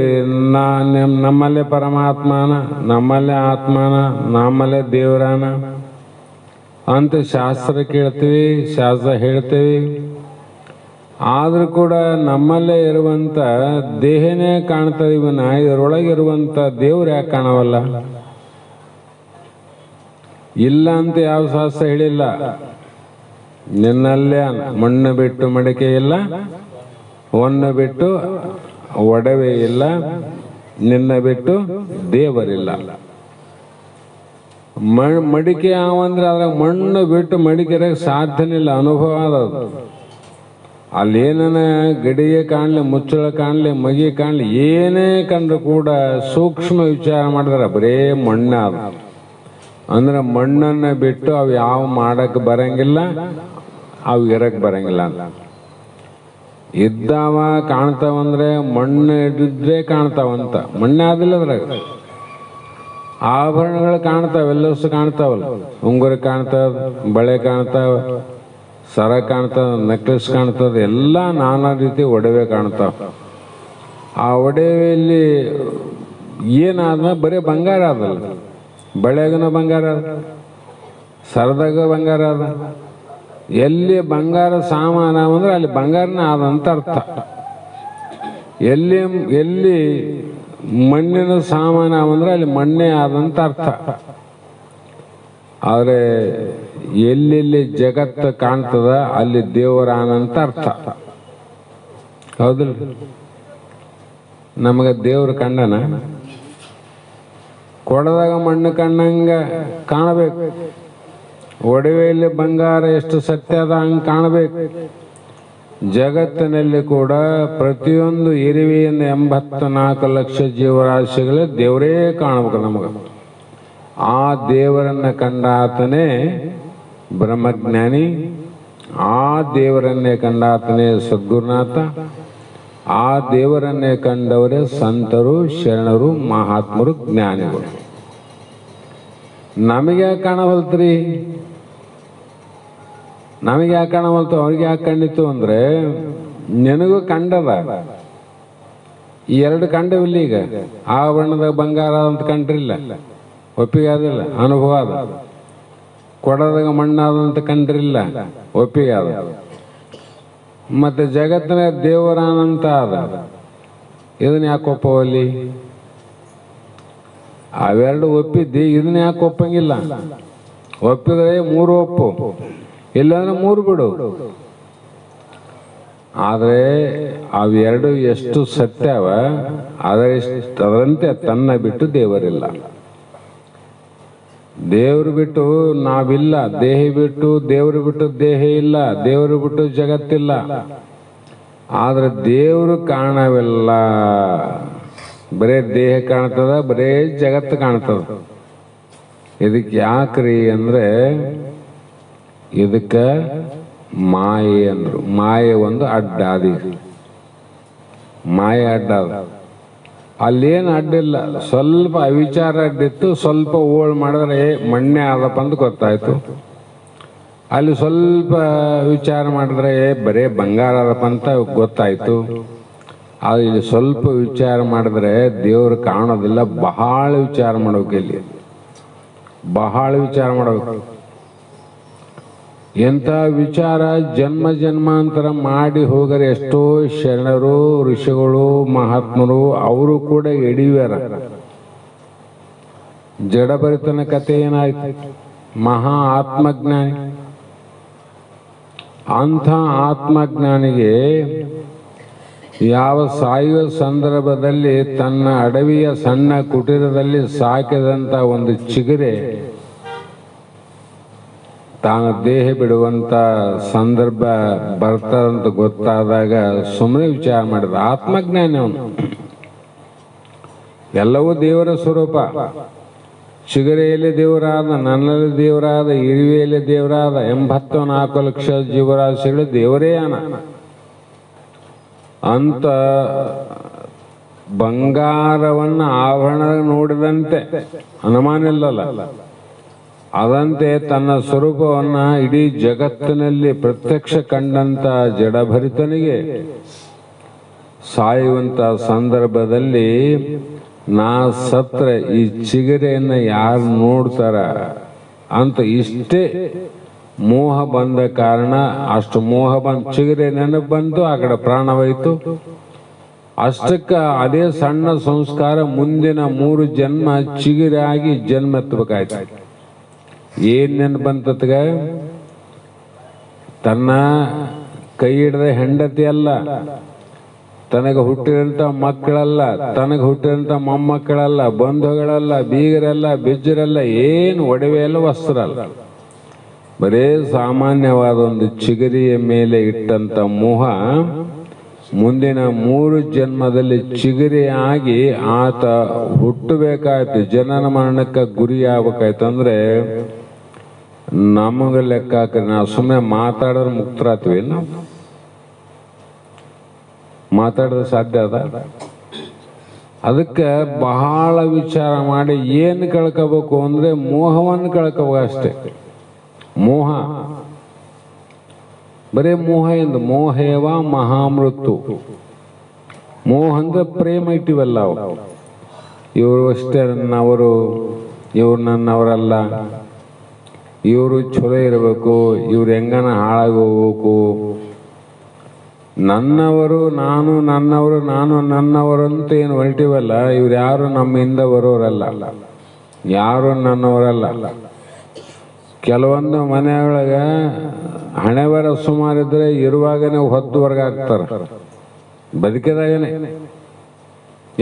ನಮ್ಮಲ್ಲೇ ಪರಮಾತ್ಮನ, ನಮ್ಮಲ್ಲೇ ಆತ್ಮನ, ನಮ್ಮಲ್ಲೇ ದೇವರಾನ ಅಂತ ಶಾಸ್ತ್ರ ಕೇಳ್ತೀವಿ, ಶಾಸ್ತ್ರ ಹೇಳ್ತೀವಿ. ಆದ್ರೂ ಕೂಡ ನಮ್ಮಲ್ಲೇ ಇರುವಂತ ದೇಹನೇ ಕಾಣ್ತಾ ಇವನ, ಇದರೊಳಗಿರುವಂತ ದೇವ್ರು ಯಾಕೆ ಕಾಣವಲ್ಲ? ಇಲ್ಲ ಅಂತ ಯಾವ ಶಾಸ್ತ್ರ ಹೇಳಿಲ್ಲ. ನಿನ್ನಲ್ಲೇ ಮಣ್ಣು ಬಿಟ್ಟು ಮಡಿಕೆ ಇಲ್ಲ, ಹೊನ್ನು ಬಿಟ್ಟು ಒಡವೆ ಇಲ್ಲ, ನಿನ್ನ ಬಿಟ್ಟು ದೇವರಿಲ್ಲ. ಮಡಿಕೆ ಯಾವಂದ್ರೆ ಅದ್ರಾಗ ಮಣ್ಣು ಬಿಟ್ಟು ಮಡಿಕೆರೆ ಸಾಧ್ಯನಿಲ್ಲ, ಅನುಭವ ಅದದು. ಅಲ್ಲೇನ ಗಡಿಗೆ ಕಾಣಲಿ, ಮುಚ್ಚಳ ಕಾಣಲಿ, ಮಗಿ ಕಾಣಲಿ, ಏನೇ ಕಂಡ್ರು ಕೂಡ ಸೂಕ್ಷ್ಮ ವಿಚಾರ ಮಾಡಿದ್ರೆ ಬರೇ ಮಣ್ಣ ಅದು. ಅಂದ್ರೆ ಮಣ್ಣನ್ನು ಬಿಟ್ಟು ಅವು ಯಾವ ಮಾಡಕ್ಕೆ ಬರಂಗಿಲ್ಲ, ಅವು ಇರಕ್ಕೆ ಬರಂಗಿಲ್ಲ ಅಂತ. ಇದ್ದಾವ ಕಾಣ್ತಾವಂದ್ರೆ ಮಣ್ಣು ಇದ್ದಿದ್ರೆ ಕಾಣ್ತಾವಂತ, ಮಣ್ಣೆ ಆದಿಲ್ಲ ಅದ್ರಾಗ. ಆಭರಣಗಳು ಕಾಣ್ತಾವ, ಎಲ್ಲವೂ ಕಾಣ್ತಾವಲ್ಲ, ಉಂಗುರ ಕಾಣ್ತಾವ, ಬಳೆ ಕಾಣ್ತಾವ, ಸರ ಕಾಣ್ತಾವ, ನೆಕ್ಲೆಸ್ ಕಾಣ್ತದ, ಎಲ್ಲ ನಾನಾ ರೀತಿ ಒಡವೆ ಕಾಣ್ತಾವ. ಆ ಒಡವೆಯಲ್ಲಿ ಏನಾದ ಬರೀ ಬಂಗಾರ ಅದಲ್ಲ, ಬಳೆಗನ ಬಂಗಾರ ಅದ, ಸರದಾಗ ಬಂಗಾರ ಅದ. ಎಲ್ಲಿ ಬಂಗಾರ ಸಾಮಾನ ಅಂದ್ರೆ ಅಲ್ಲಿ ಬಂಗಾರನ ಆದಂತ ಅರ್ಥ. ಎಲ್ಲಿ ಮಣ್ಣಿನ ಸಾಮಾನ ಅಂದ್ರೆ ಅಲ್ಲಿ ಮಣ್ಣೇ ಆದಂತ ಅರ್ಥ. ಆದರೆ ಎಲ್ಲೆಲ್ಲಿ ಜಗತ್ತು ಕಾಣ್ತದ ಅಲ್ಲಿ ದೇವರಾನಂತ ಅರ್ಥ. ಹೌದಿಲ್ಲ? ನಮಗೆ ದೇವ್ರ ಕಂಡನ ಕೊಡದಾಗ ಮಣ್ಣು ಕಣ್ಣಂಗ ಕಾಣಬೇಕು, ಒಡವೆಯಲ್ಲಿ ಬಂಗಾರ ಎಷ್ಟು ಸತ್ಯ ಅದ ಹಂಗೆ ಕಾಣಬೇಕು. ಜಗತ್ತಿನಲ್ಲಿ ಕೂಡ ಪ್ರತಿಯೊಂದು ಇರುವೆಯಿಂದ 84 ಲಕ್ಷ ಜೀವರಾಶಿಗಳೇ ದೇವರೇ ಕಾಣಬೇಕು ನಮಗೆ. ಆ ದೇವರನ್ನ ಕಂಡ ಆತನೇ ಬ್ರಹ್ಮಜ್ಞಾನಿ, ಆ ದೇವರನ್ನೇ ಕಂಡ ಆತನೇ ಸದ್ಗುರುನಾಥ, ಆ ದೇವರನ್ನೇ ಕಂಡವರೇ ಸಂತರು, ಶರಣರು, ಮಹಾತ್ಮರು, ಜ್ಞಾನಿಗಳು. ನಮಗೆ ಯಾಕೆ ಕಾಣವಲ್ತ್ರಿ? ನಮಗೆ ಯಾಕೆ ಕಾಣವಲ್ತು, ಅವ್ರಿಗೆ ಯಾಕೆ ಕಂಡಿತ್ತು ಅಂದ್ರೆ ನಿನಗೂ ಕಂಡದ. ಈ ಎರಡು ಕಂಡವಿಲ್ಲ. ಈಗ ಆಭರಣದಾಗ ಬಂಗಾರ ಅಂತ ಕಂಡ್ರಿಲ್ಲ, ಒಪ್ಪಿಗೆ ಆದಿಲ್ಲ, ಅನುಭವ ಅದ. ಕೊಡದಾಗ ಮಣ್ಣಾದಂತ ಕಂಡ್ರಿಲ್ಲ, ಒಪ್ಪಿಗೆ ಅದ. ಮತ್ತೆ ಜಗತ್ತಿನ ದೇವರಾನಂತ ಅದ, ಇದನ್ನ ಯಾಕೆ ಒಪ್ಪವಲ್ಲಿ? ಅವೆರಡು ಒಪ್ಪಿದ್ದಿ, ಇದನ್ನ ಯಾಕೆ ಒಪ್ಪಂಗಿಲ್ಲ? ಒಪ್ಪಿದ್ರೆ 3 ಒಪ್ಪು, ಇಲ್ಲಾಂದ್ರೆ 3 ಬಿಡು. ಆದರೆ ಅವೆರಡು ಎಷ್ಟು ಸತ್ಯವ ಅದರಂತೆ ತನ್ನ ಬಿಟ್ಟು ದೇವರಿಲ್ಲ. ದೇವರು ಬಿಟ್ಟು ನಾವಿಲ್ಲ, ದೇಹ ಬಿಟ್ಟು ದೇವರು ಬಿಟ್ಟು ದೇಹ ಇಲ್ಲ, ದೇವರು ಬಿಟ್ಟು ಜಗತ್ತಿಲ್ಲ. ಆದ್ರೆ ದೇವರು ಕಾಣವಿಲ್ಲ, ಬರೇ ದೇಹ ಕಾಣ್ತದ, ಬರೇ ಜಗತ್ತು ಕಾಣ್ತದ. ಇದಕ್ಕೆ ಯಾಕ್ರಿ ಅಂದ್ರೆ ಇದಕ್ಕೆ ಮಾಯೆ ಅಂದ್ರು. ಮಾಯೆ ಒಂದು ಅಡ್ಡ, ಅದಿ ಮಾಯೆ ಅಡ್ಡ ಅದ. ಅಲ್ಲೇನು ಅಡ್ಡಿಲ್ಲ, ಸ್ವಲ್ಪ ಅವಿಚಾರ ಅಡ್ಡಿತ್ತು, ಸ್ವಲ್ಪ ಓಳ್ ಮಾಡಿದ್ರೆ ಮಣ್ಣೆ ಆದಪ್ಪ ಅಂತ ಗೊತ್ತಾಯ್ತು. ಅಲ್ಲಿ ಸ್ವಲ್ಪ ವಿಚಾರ ಮಾಡಿದ್ರೆ ಬರೇ ಬಂಗಾರ ಆದಪ್ಪ ಅಂತ ಗೊತ್ತಾಯ್ತು. ಅದು ಇಲ್ಲಿ ಸ್ವಲ್ಪ ವಿಚಾರ ಮಾಡಿದ್ರೆ ದೇವರು ಕಾಣೋದಿಲ್ಲ. ಬಹಳ ವಿಚಾರ ಮಾಡ್ಬೇಕು, ಇಲ್ಲಿ ಬಹಳ ವಿಚಾರ ಮಾಡ್ಬೇಕು. ಎಂಥ ವಿಚಾರ ಜನ್ಮ ಜನ್ಮಾಂತರ ಮಾಡಿ ಹೋಗರೆ ಎಷ್ಟೋ ಶರಣರು, ಋಷಿಗಳು, ಮಹಾತ್ಮರು ಅವರು ಕೂಡ ಎಡಿವ್ಯಾರ. ಜಡಭರಿತನ ಕಥೆ ಏನಾಯ್ತು? ಮಹಾ ಆತ್ಮಜ್ಞಾನಿ. ಅಂಥ ಆತ್ಮಜ್ಞಾನಿಗೆ ಯಾವ ಸಾಯುವ ಸಂದರ್ಭದಲ್ಲಿ ತನ್ನ ಅಡವಿಯ ಸಣ್ಣ ಕುಟೀರದಲ್ಲಿ ಸಾಕಿದಂತ ಒಂದು ಚಿಗುರೆ ತಾನು ದೇಹ ಬಿಡುವಂತ ಸಂದರ್ಭ ಬರ್ತದಂತ ಗೊತ್ತಾದಾಗ ಸುಮ್ಮನೆ ವಿಚಾರ ಮಾಡಿದ. ಆತ್ಮಜ್ಞಾನಿ ಅವನು. ಎಲ್ಲವೂ ದೇವರ ಸ್ವರೂಪ. ಚಿಗುರೆಯಲ್ಲಿ ದೇವರಾದ, ನನ್ನಲ್ಲಿ ದೇವರಾದ, ಇರುವೆಯಲ್ಲಿ ದೇವರಾದ, 84 ಲಕ್ಷ ಜೀವರಾಶಿಗಳು ದೇವರೇ ಅನ ಅಂತ ಬಂಗಾರವನ್ನ ಆಭರಣ ನೋಡಿದಂತೆ ಅನುಮಾನ ಇಲ್ಲಲ್ಲ, ಅದಂತೆ ತನ್ನ ಸ್ವರೂಪವನ್ನ ಇಡೀ ಜಗತ್ತಿನಲ್ಲಿ ಪ್ರತ್ಯಕ್ಷ ಕಂಡಂತ ಜಡಭರಿತನಿಗೆ ಸಾಯುವಂತ ಸಂದರ್ಭದಲ್ಲಿ ನಾ ಸತ್ರ ಈ ಚಿಗರೆಯನ್ನ ಯಾರು ನೋಡ್ತಾರ ಅಂತ ಇಷ್ಟೇ ಮೋಹ ಬಂದ ಕಾರಣ, ಅಷ್ಟು ಮೋಹ ಬಂದ ಚಿಗರೆ ನೆನಪು ಬಂತು, ಆ ಕಡೆ ಪ್ರಾಣವಾಯಿತು. ಅಷ್ಟಕ್ಕ ಅದೇ ಸಣ್ಣ ಸಂಸ್ಕಾರ ಮುಂದಿನ 3 ಜನ್ಮ ಚಿಗುರಾಗಿ ಜನ್ಮ ಎತ್ತಬೇಕಾಯ್ತು. ಏನ್ ನೆನಪು ಬಂತತ್ಗ? ತನ್ನ ಕೈ ಹಿಡಿದ ಹೆಂಡತಿ ಅಲ್ಲ, ತನಗೆ ಹುಟ್ಟಿದಂತ ಮಕ್ಕಳಲ್ಲ, ತನಗೆ ಹುಟ್ಟಿದಂತ ಮೊಮ್ಮಕ್ಕಳಲ್ಲ, ಬಂಧುಗಳಲ್ಲ, ಬೀಗರಲ್ಲ, ಬಿಜ್ಜರಲ್ಲ, ಏನು ಒಡವೆ ಅಲ್ಲ, ವಸ್ತ್ರ ಅಲ್ಲ, ಬರೇ ಸಾಮಾನ್ಯವಾದ ಒಂದು ಚಿಗರಿಯ ಮೇಲೆ ಇಟ್ಟಂತ ಮೋಹ ಮುಂದಿನ 3 ಜನ್ಮದಲ್ಲಿ ಚಿಗರಿಯಾಗಿ ಆತ ಹುಟ್ಟಬೇಕಾಯ್ತು, ಜನನ ಮರಣಕ್ಕೆ ಗುರಿ ಆಗ್ಬೇಕಾಯ್ತು. ಅಂದ್ರೆ ನಮಗೆ ಲೆಕ್ಕ ಹಾಕ್ರಿ, ನಾವು ಸುಮ್ಮನೆ ಮಾತಾಡಿದ್ರೆ ಮುಕ್ತರಾಗ್ತೀವಿ, ನಾವು ಮಾತಾಡಿದ್ರೆ ಸಾಧ್ಯ ಅದ? ಅದಕ್ಕೆ ಬಹಳ ವಿಚಾರ ಮಾಡಿ ಏನು ಕಳ್ಕೋಬೇಕು ಅಂದ್ರೆ ಮೋಹವನ್ನು ಕಳ್ಕೋಬೇಕು ಅಷ್ಟೇ. ಮೋಹ ಬರೇ ಮೋಹ ಎಂದು ಮೋಹೇವ ಮಹಾಮೃತ್ಯು. ಮೋಹ ಅಂದ್ರೆ ಪ್ರೇಮ ಇಟ್ಟಿವಲ್ಲ, ಇವರು ಅಷ್ಟೇ ನನ್ನವರು, ಇವ್ರು ನನ್ನವರಲ್ಲ, ಇವರು ಚಲೋ ಇರಬೇಕು, ಇವ್ರು ಹೆಂಗನ ಹಾಳಾಗಿ ಹೋಗ್ಬೇಕು, ನನ್ನವರು ನಾನು ನನ್ನವರು ನಾನು ನನ್ನವರು ಅಂತ ಏನು ಹೊರಟಿವಲ್ಲ, ಇವ್ರು ಯಾರು ನಮ್ಮಿಂದ ಬರೋರಲ್ಲ, ಯಾರು ನನ್ನವರಲ್ಲ. ಕೆಲವೊಂದು ಮನೆಯೊಳಗ ಹಣೆ ಬರ ಸುಮಾರಿದ್ರೆ ಇರುವಾಗನೇ ಹೊತ್ತುವರೆಗೆ ಹಾಕ್ತಾರೆ, ಬದುಕಿದಾಗನೆ.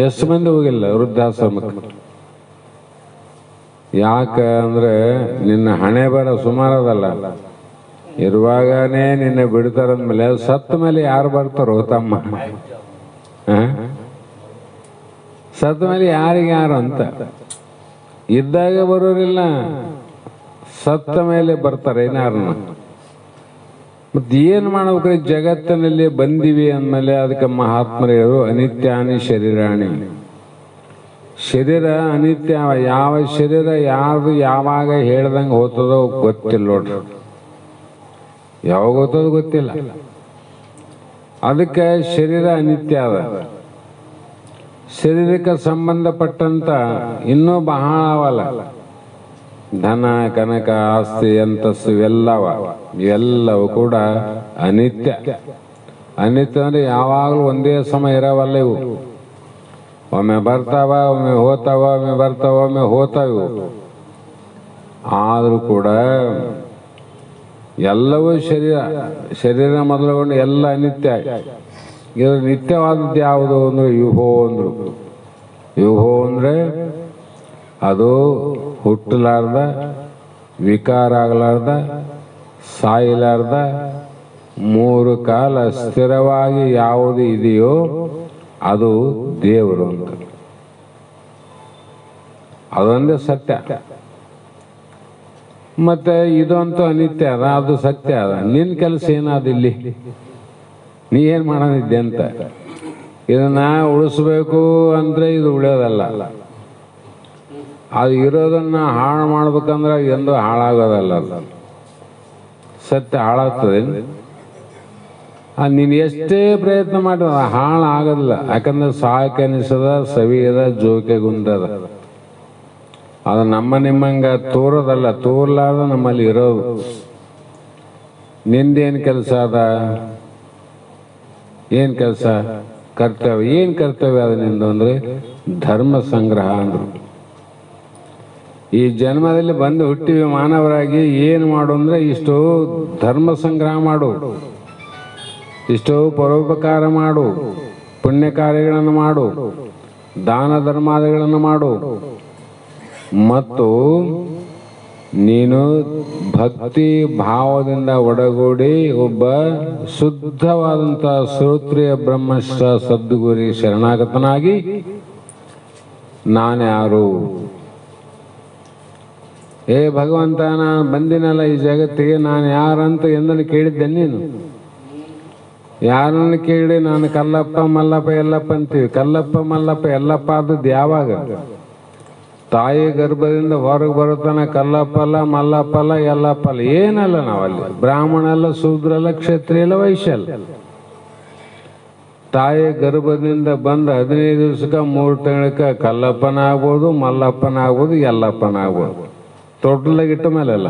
ಎಷ್ಟು ಮಂದಿ ಹೋಗಿಲ್ಲ ವೃದ್ಧಾಶ್ರಮಕ್ಕೆ? ಯಾಕ ಅಂದ್ರೆ ನಿನ್ನ ಹಣೆ ಬರ ಸುಮಾರದಲ್ಲ, ಇರುವಾಗನೇ ನಿನ್ನೆ ಬಿಡ್ತಾರಂದ್ಮೇಲೆ ಸತ್ತ ಮೇಲೆ ಯಾರು ಬರ್ತಾರೋ ತಮ್ಮ? ಸತ್ತ ಮೇಲೆ ಯಾರಿಗೆ ಯಾರು ಅಂತ ಇದ್ದಾಗ ಬರೋರಿಲ್ಲ, ಸತ್ತ ಮೇಲೆ ಬರ್ತಾರೆ ಏನಾರನ್ನ. ಮತ್ತೆ ಏನು ಮಾಡ್ಬೇಕ್ರಿ? ಜಗತ್ತಿನಲ್ಲಿ ಬಂದಿವಿ ಅಂದಮೇಲೆ ಅದಕ್ಕೆ ಮಹಾತ್ಮರು ಹೇಳು ಅನಿತ್ಯಾನಿ ಶರೀರಾಣಿ. ಶರೀರ ಅನಿತ್ಯ. ಯಾವ ಶರೀರ ಯಾರ್ದು ಯಾವಾಗ ಹೇಳ್ದಂಗೆ ಹೋಗ್ತದೋ ಗೊತ್ತಿಲ್ಲ ನೋಡ್ರಿ. ಯಾವಾಗ ಹೋಗ್ತದೋ ಗೊತ್ತಿಲ್ಲ. ಅದಕ್ಕೆ ಶರೀರ ಅನಿತ್ಯ ಅದ. ಶರೀರಕ್ಕೆ ಸಂಬಂಧಪಟ್ಟಂತ ಇನ್ನೂ ಬಹಳ ಅವಲ್ಲ. ಧನ ಕನಕ ಆಸ್ತಿ ಅಂತಸ್ತು ಇವೆಲ್ಲವೂ ಕೂಡ ಅನಿತ್ಯ. ಅನಿತ್ಯ ಅಂದ್ರೆ ಯಾವಾಗಲೂ ಒಂದೇ ಸಮಯ ಇರವಲ್ಲ ಇವು. ಒಮ್ಮೆ ಬರ್ತಾವ, ಒಮ್ಮೆ ಹೋತಾವ, ಒಮ್ಮೆ ಬರ್ತಾವ, ಒಮ್ಮೆ ಹೋತಾವ ಇವು. ಆದರೂ ಕೂಡ ಎಲ್ಲವೂ ಶರೀರ ಮೊದಲುಗೊಂಡು ಎಲ್ಲ ಅನಿತ್ಯ. ಇದು ನಿತ್ಯವಾದದ್ದು ಯಾವುದು ಅಂದ್ರೆ ಯುಹೋ ಅಂದ್ರು. ಯುಹೋ ಅಂದ್ರೆ ಅದು ಹುಟ್ಟಲಾರ್ದ, ವಿಕಾರ ಆಗಲಾರ್ದ, ಸಾಯಲಾರ್ದ, 3 ಕಾಲ ಸ್ಥಿರವಾಗಿ ಯಾವುದು ಇದೆಯೋ ಅದು ದೇವರು ಅಂತ. ಅದೊಂದೇ ಸತ್ಯ. ಮತ್ತೆ ಇದಂತೂ ಅನಿತ್ಯ ಅದ, ಅದು ಸತ್ಯ ಅದ. ನಿನ್ನ ಕೆಲಸ ಏನಾದ ಇಲ್ಲಿ? ನೀ ಏನ್ ಮಾಡೋದಿದ್ದೆ ಅಂತ. ಇದನ್ನ ಉಳಿಸ್ಬೇಕು ಅಂದ್ರೆ ಇದು ಉಳಿಯೋದಲ್ಲ. ಅದು ಇರೋದನ್ನ ಹಾಳು ಮಾಡ್ಬೇಕಂದ್ರೆ ಎಂದು ಹಾಳಾಗೋದಲ್ಲ. ಸತ್ಯ ಹಾಳಾಗ್ತದೆ. ನೀನು ಎಷ್ಟೇ ಪ್ರಯತ್ನ ಮಾಡಿದ ಹಾಳಾಗೋದಿಲ್ಲ. ಯಾಕಂದ್ರೆ ಸಾಕೆ ಅನಿಸದ, ಸವಿಯದ, ಜೋಕೆ ಗುಂದದ. ಅದು ನಮ್ಮ ನಿಮ್ಮಂಗ ತೋರೋದಲ್ಲ, ತೋರ್ಲಾರ್ದ ನಮ್ಮಲ್ಲಿ ಇರೋದು. ನಿಂದೇನು ಕೆಲಸ ಅದ? ಏನು ಕೆಲಸ? ಕರ್ತವ್ಯ. ಏನು ಕರ್ತವ್ಯ ಅದ ನಿಂದು ಅಂದ್ರೆ ಧರ್ಮ ಸಂಗ್ರಹ ಅಂದ್ರು. ಈ ಜನ್ಮದಲ್ಲಿ ಬಂದು ಹುಟ್ಟಿವಿ ಮಾನವರಾಗಿ. ಏನು ಮಾಡು ಅಂದ್ರೆ ಇಷ್ಟು ಧರ್ಮ ಸಂಗ್ರಹ ಮಾಡು, ಇಷ್ಟು ಪರೋಪಕಾರ ಮಾಡು, ಪುಣ್ಯ ಕಾರ್ಯಗಳನ್ನು ಮಾಡು, ದಾನ ಧರ್ಮಾದಿಗಳನ್ನು ಮಾಡು. ಮತ್ತು ನೀನು ಭಕ್ತಿ ಭಾವದಿಂದ ಒಡಗೂಡಿ ಒಬ್ಬ ಶುದ್ಧವಾದಂಥ ಶ್ರೋತ್ರಿಯ ಬ್ರಹ್ಮಶ್ರ ಸದ್ಗುರಿ ಶರಣಾಗತನಾಗಿ ನಾನ್ಯಾರು? ಏ ಭಗವಂತ, ನಾನು ಬಂದಿನಲ್ಲ ಈ ಜಗತ್ತಿಗೆ, ನಾನು ಯಾರಂತ ಎಂದನ್ನು ಕೇಳಿದ್ದೆ ನೀನು? ಯಾರನ್ನು ಕೇಳಿ ನಾನು ಕಲ್ಲಪ್ಪ ಮಲ್ಲಪ್ಪ ಎಲ್ಲಪ್ಪ ಅಂತೀವಿ. ಕಲ್ಲಪ್ಪ ಮಲ್ಲಪ್ಪ ಎಲ್ಲಪ್ಪ ಆದದ್ದು ಯಾವಾಗ? ತಾಯಿ ಗರ್ಭದಿಂದ ಹೊರಗೆ ಬರುತ್ತಾನ ಕಲ್ಲಪ್ಪಲ್ಲ, ಮಲ್ಲಪ್ಪಲ್ಲ, ಎಲ್ಲಪ್ಪಲ್ಲ, ಏನಲ್ಲ. ನಾವಲ್ಲಿ ಬ್ರಾಹ್ಮಣ ಅಲ್ಲ, ಶೂದ್ರ ಅಲ್ಲ, ಕ್ಷತ್ರಿಯ ಅಲ್ಲ, ವೈಶ್ಯ ಅಲ್ಲ. ತಾಯಿ ಗರ್ಭದಿಂದ ಬಂದ 15 ದಿವಸಕ್ಕೆ 3 ತಿಂಗಳಕ್ಕೆ ಕಲ್ಲಪ್ಪನ ಆಗ್ಬೋದು, ಮಲ್ಲಪ್ಪನ ಆಗ್ಬೋದು, ಎಲ್ಲಪ್ಪನ ಆಗ್ಬೋದು. ತೊಟ್ಲಾಗಿಟ್ಟ ಮೇಲೆಲ್ಲ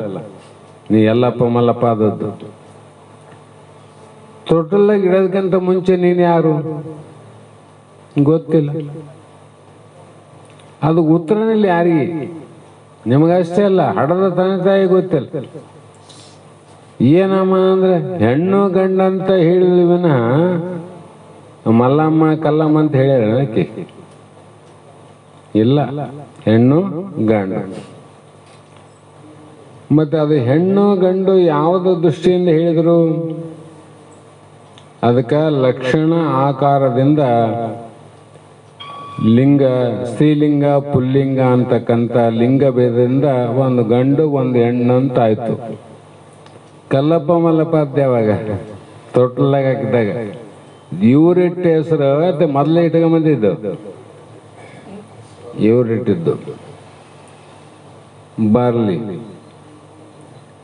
ನೀ ಎಲ್ಲಪ್ಪ ಮಲ್ಲಪ್ಪ ಆದದ್ದು. ತೊಟ್ಟಲಾಗಿ ಇಡೋದಕ್ಕಿಂತ ಮುಂಚೆ ನೀನು ಯಾರು ಗೊತ್ತಿಲ್ಲ. ಅದು ಉತ್ತರನಲ್ಲಿ ಯಾರಿಗೆ? ನಿಮಗಷ್ಟೇ ಅಲ್ಲ, ಹಡದ ತಂದೆ ತಾಯಿ ಗೊತ್ತಿಲ್ಲ. ಏನಮ್ಮ ಅಂದ್ರೆ ಹೆಣ್ಣು ಗಂಡ ಅಂತ ಹೇಳಿದ್ವಿ ವಿನಃ ಮಲ್ಲಮ್ಮ ಕಲ್ಲಮ್ಮ ಅಂತ ಹೇಳ್ಯಾರ ಇಲ್ಲ. ಹೆಣ್ಣು ಗಂಡು. ಮತ್ತೆ ಅದು ಹೆಣ್ಣು ಗಂಡು ಯಾವುದೋ ದೃಷ್ಟಿಯಿಂದ ಹೇಳಿದ್ರು? ಅದಕ್ಕೆ ಲಕ್ಷಣ ಆಕಾರದಿಂದ ಲಿಂಗ, ಸ್ತ್ರೀಲಿಂಗ ಪುಲ್ಲಿಂಗ ಅಂತಕ್ಕಂಥ ಲಿಂಗ ಭೇದದಿಂದ ಒಂದು ಗಂಡು ಒಂದು ಹೆಣ್ಣು ಅಂತ ಆಯ್ತು. ಕಲ್ಲಪ್ಪ ಮಲ್ಲಪ್ಪ ಅದ್ಯಾವಾಗ? ತೊಟ್ಲಾಗ ಹಾಕಿದಾಗ ಇವ್ರಿಟ್ಟ ಹೆಸರು ಅದೇ ಮೊದಲೇ ಇಟ್ಕೊಂಬಂದಿದ್ದು. ಇವ್ರಿಟ್ಟಿದ್ದು ಬರ್ಲಿ.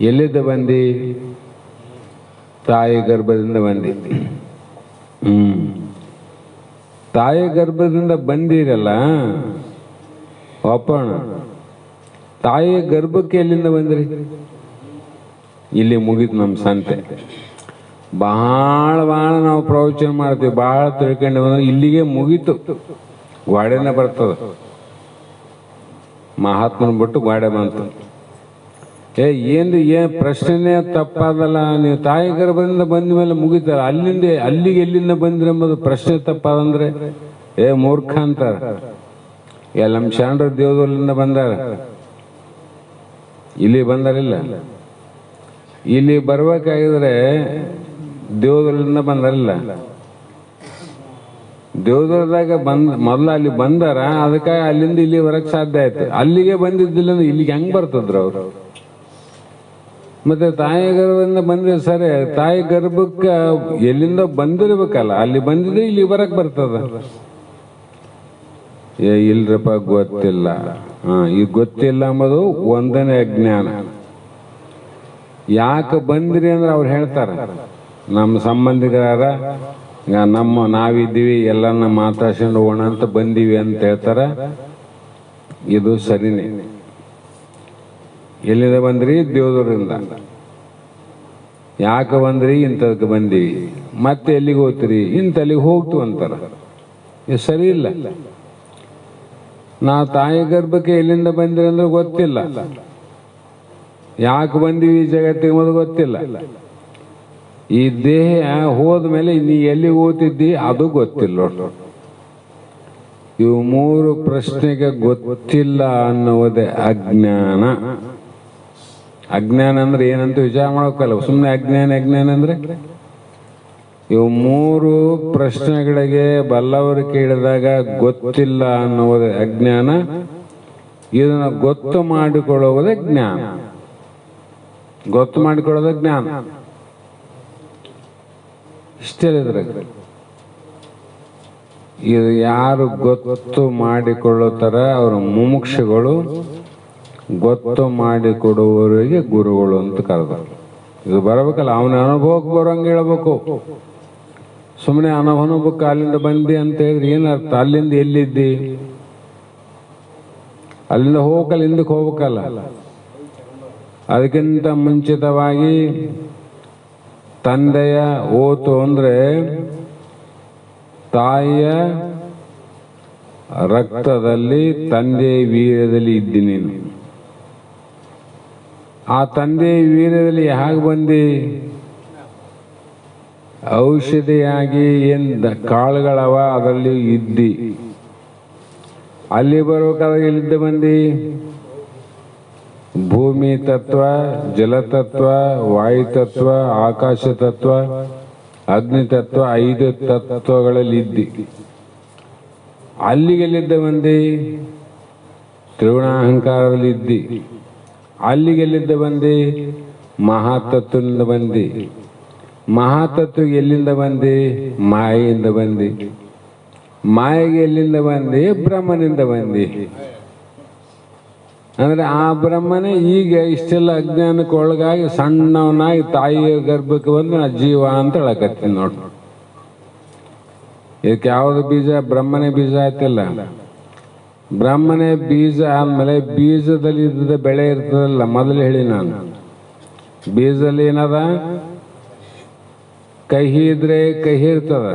ಎಲ್ಲಿದ್ದ ಬಂದಿ? ತಾಯಿ ಗರ್ಭದಿಂದ ಬಂದಿ. ತಾಯಿ ಗರ್ಭದಿಂದ ಬಂದಿರಲ್ಲ ಒಪ್ಪೋಣ. ತಾಯಿ ಗರ್ಭಕ್ಕೆ ಎಲ್ಲಿಂದ ಬಂದ್ರಿ? ಇಲ್ಲಿ ಮುಗೀತು ನಮ್ಮ ಸಂತೆ. ಭಾಳ ನಾವು ಪ್ರವಚನ ಮಾಡ್ತೀವಿ, ಭಾಳ ತಿಳ್ಕೊಂಡು ಬಂದ್ರೆ ಇಲ್ಲಿಗೆ ಮುಗೀತು. ಗಾಡೆನೇ ಬರ್ತದ. ಮಹಾತ್ಮನ ಬಿಟ್ಟು ಗಾಡೆ ಬಂತು. ಏನ್ ಪ್ರಶ್ನೆನೇ ತಪ್ಪಾದಲ್ಲ. ನೀವು ತಾಯಿ ಗರ್ಭದಿಂದ ಬಂದ ಮೇಲೆ ಮುಗಿತಾರ. ಅಲ್ಲಿಗೆ ಎಲ್ಲಿಂದ ಬಂದ್ರಿ ಎಂಬುದು ಪ್ರಶ್ನೆ ತಪ್ಪಾದಂದ್ರೆ ಮೂರ್ಖ ಅಂತಾರ. ನಮ್ಮ ಶರಣರು ದೇವದೂರಿಂದ ಬಂದಾರ, ಇಲ್ಲಿ ಬಂದಾರಿಲ್ಲ. ಇಲ್ಲಿ ಬರ್ಬೇಕಾಗಿದ್ರೆ ದೇವದುರ್ಗದಿಂದ ಬಂದಾರಿಲ್ಲ, ದೇವದುರ್ಗದಾಗ ಮೊದಲು ಅಲ್ಲಿ ಬಂದಾರ, ಅದಕ್ಕಾಗಿ ಅಲ್ಲಿಂದ ಇಲ್ಲಿ ಬರಕ್ ಸಾಧ್ಯ ಆಯ್ತು. ಅಲ್ಲಿಗೆ ಬಂದಿದ್ದಿಲ್ಲ ಅಂದ್ರೆ ಇಲ್ಲಿಗೆ ಹೆಂಗ್ ಬರ್ತದ್ರು ಅವ್ರು? ಮತ್ತೆ ತಾಯಿ ಗರ್ಭದಿಂದ ಬಂದ್ರೆ ಸರಿ, ತಾಯಿ ಗರ್ಭಕ್ಕೆ ಎಲ್ಲಿಂದ ಬಂದಿರ್ಬೇಕಲ್ಲ, ಅಲ್ಲಿ ಬಂದಿದ್ರೆ ಇಲ್ಲಿ ಬರಕ್ ಬರ್ತದ. ಇಲ್ರಪ್ಪ ಗೊತ್ತಿಲ್ಲ. ಈಗ ಗೊತ್ತಿಲ್ಲ ಅಂಬೋದು ಒಂದನೇ ಅಜ್ಞಾನ. ಯಾಕೆ ಬಂದ್ರಿ ಅಂದ್ರೆ ಅವ್ರು ಹೇಳ್ತಾರ, ನಮ್ಮ ಸಂಬಂಧಿಕರ ನಾವಿದ್ದೀವಿ, ಎಲ್ಲರನ್ನ ಮಾತಾಡ್ಸ್ಕೊಂಡು ಹೋಗೋಣ ಅಂತ ಬಂದೀವಿ ಅಂತ ಹೇಳ್ತಾರ. ಇದು ಸರಿನೇ. ಎಲ್ಲಿಂದ ಬಂದ್ರಿ? ದೇವದುರ್ಗದಿಂದ. ಯಾಕೆ ಬಂದ್ರಿ? ಇಂಥದಕ್ಕೆ ಬಂದೀವಿ. ಮತ್ತೆ ಎಲ್ಲಿಗೆ ಹೋಗ್ತೀರಿ? ಇಂಥಲ್ಲಿಗೆ ಹೋಗ್ತು ಅಂತಾರ. ಇದು ಸರಿ ಇಲ್ಲ. ನಾವು ತಾಯಿ ಗರ್ಭಕ್ಕೆ ಎಲ್ಲಿಂದ ಬಂದ್ರಿ ಅಂದ್ರೆ ಗೊತ್ತಿಲ್ಲ, ಯಾಕೆ ಬಂದೀವಿ ಈ ಜಗತ್ತಿಗೆ ಅನ್ನೋದು ಗೊತ್ತಿಲ್ಲ. ಈ ದೇಹ ಹೋದ್ಮೇಲೆ ನೀ ಎಲ್ಲಿಗೆ ಹೋಗ್ತಿದ್ದಿ ಅದು ಗೊತ್ತಿಲ್ಲ. ಇವು ಮೂರು ಪ್ರಶ್ನೆಗೆ ಗೊತ್ತಿಲ್ಲ ಅನ್ನುವುದೇ ಅಜ್ಞಾನ. ಅಜ್ಞಾನ ಅಂದ್ರೆ ಏನಂತ ವಿಚಾರ ಮಾಡೋಕ್ಕಲ್ಲ, ಸುಮ್ಮನೆ ಅಜ್ಞಾನ ಅಂದ್ರೆ ಇವು ಮೂರು ಪ್ರಶ್ನೆಗಳಿಗೆ ಬಲ್ಲವರು ಕೇಳಿದಾಗ ಗೊತ್ತಿಲ್ಲ ಅನ್ನುವುದೇ ಅಜ್ಞಾನ. ಇದನ್ನ ಗೊತ್ತು ಮಾಡಿಕೊಳ್ಳುವುದೇ ಜ್ಞಾನ. ಗೊತ್ತು ಮಾಡಿಕೊಳ್ಳೋದೇ ಜ್ಞಾನ. ಇಷ್ಟೇ ಇದ್ರಾಗ ಇದು ಯಾರು ಗೊತ್ತು ಮಾಡಿಕೊಳ್ಳುತ್ತಾರ ಅವರು ಮುಮುಕ್ಷುಗಳು, ಗೊತ್ತು ಮಾಡಿಕೊಡುವವರಿಗೆ ಗುರುಗಳು ಅಂತ ಕರೆದರು. ಇದು ಬರಬೇಕಲ್ಲ, ಅವನ ಅನುಭವಕ್ಕೆ ಬರೋಂಗೆ ಹೇಳ್ಬೇಕು. ಸುಮ್ಮನೆ ಅನುಭವಕ್ಕೆ ಅಲ್ಲಿಂದ ಬಂದಿ ಅಂತ ಹೇಳಿದ್ರೆ ಏನರ್ಥ? ಅಲ್ಲಿಂದ ಎಲ್ಲಿದ್ದಿ? ಅಲ್ಲಿಂದ ಹೋಗಲ್ಲ, ಹಿಂದಕ್ಕೆ ಹೋಗ್ಬೇಕಲ್ಲ. ಅದಕ್ಕಿಂತ ಮುಂಚಿತವಾಗಿ ತಂದೆಯ ಓತು ಅಂದ್ರೆ ತಾಯಿಯ ರಕ್ತದಲ್ಲಿ, ತಂದೆಯ ವೀರ್ಯದಲ್ಲಿ ಇದ್ದಿ ನೀನು. ಆ ತಂದೆಯ ವೀರ್ಯದಲ್ಲಿ ಹೇಗೆ ಬಂದಿ? ಔಷಧಿಯಾಗಿ ಏನ್ ಕಾಳುಗಳವ ಅದರಲ್ಲಿ ಇದ್ದಿ. ಅಲ್ಲಿ ಬರ್ಬೇಕಾದ್ರೆ ಎಲ್ಲಿದ್ದ ಬಂದಿ? ಭೂಮಿ ತತ್ವ, ಜಲತತ್ವ, ವಾಯುತತ್ವ, ಆಕಾಶ ತತ್ವ, ಅಗ್ನಿ ತತ್ವ, 5 ತತ್ವಗಳಲ್ಲಿ ಇದ್ದಿ. ಅಲ್ಲಿಗೆಲ್ಲಿದ್ದ ಬಂದಿ? ತ್ರಿಗುಣಾಹಂಕಾರದಲ್ಲಿ ಇದ್ದಿ. ಅಲ್ಲಿಗೆಲ್ಲಿದ್ದ ಬಂದಿ? ಮಹಾತತ್ವದಿಂದ ಬಂದಿ. ಮಹಾತತ್ವ ಎಲ್ಲಿಂದ ಬಂದಿ? ಮಾಯೆಯಿಂದ ಬಂದಿ. ಮಾಯೆಗೆ ಎಲ್ಲಿಂದ ಬಂದಿ? ಬ್ರಹ್ಮನಿಂದ ಬಂದಿ. ಅಂದ್ರೆ ಆ ಬ್ರಹ್ಮನೇ ಈಗ ಇಷ್ಟೆಲ್ಲ ಅಜ್ಞಾನಕ್ಕೆ ಒಳಗಾಗಿ ಸಣ್ಣವನಾಗಿ ತಾಯಿಯ ಗರ್ಭಕ್ಕೆ ಬಂದು ನಾ ಜೀವ ಅಂತ ಹೇಳಕತ್ತೀನಿ ನೋಡ್ರಿ. ಇದಕ್ಕೆ ಯಾವ್ದು ಬೀಜ? ಬ್ರಹ್ಮನೇ ಬೀಜ ಆಯ್ತಿಲ್ಲ. ಬ್ರಹ್ಮನೇ ಬೀಜ ಆದ್ಮೇಲೆ ಬೀಜದಲ್ಲಿ ಇದ್ದ ಬೆಳೆ ಇರ್ತದಲ್ಲ, ಮೊದಲು ಹೇಳಿ ನಾನು. ಬೀಜದಲ್ಲಿ ಏನದ? ಕಹಿ ಇದ್ರೆ ಕಹಿ ಇರ್ತದ,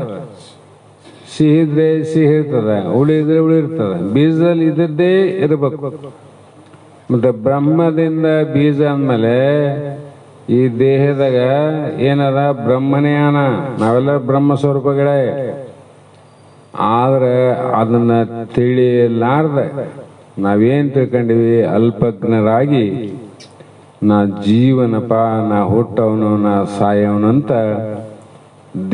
ಸಿಹಿ ಇದ್ರೆ ಸಿಹಿ ಇರ್ತದ, ಹುಳಿ ಇದ್ರೆ ಹುಳಿ ಇರ್ತದ. ಬೀಜದಲ್ಲಿ ಇದ್ದದ್ದೇ ಇರ್ಬೇಕು. ಮತ್ತೆ ಬ್ರಹ್ಮದಿಂದ ಬೀಜ ಅಂದ್ಮೇಲೆ ಈ ದೇಹದಾಗ ಏನದ? ಬ್ರಹ್ಮನೇ ಅನ. ನಾವೆಲ್ಲ ಬ್ರಹ್ಮ ಸ್ವರೂಪಗಳೇ. ಆದ್ರೆ ಅದನ್ನ ತಿಳಿಯಲಾರ್ದ ನಾವೇನ್ ತಿಳ್ಕೊಂಡಿವಿ? ಅಲ್ಪಜ್ಞರಾಗಿ ನಾ ಜೀವನಪ್ಪ, ನಾ ಹುಟ್ಟವನು, ನಾ ಸಾಯವನಂತ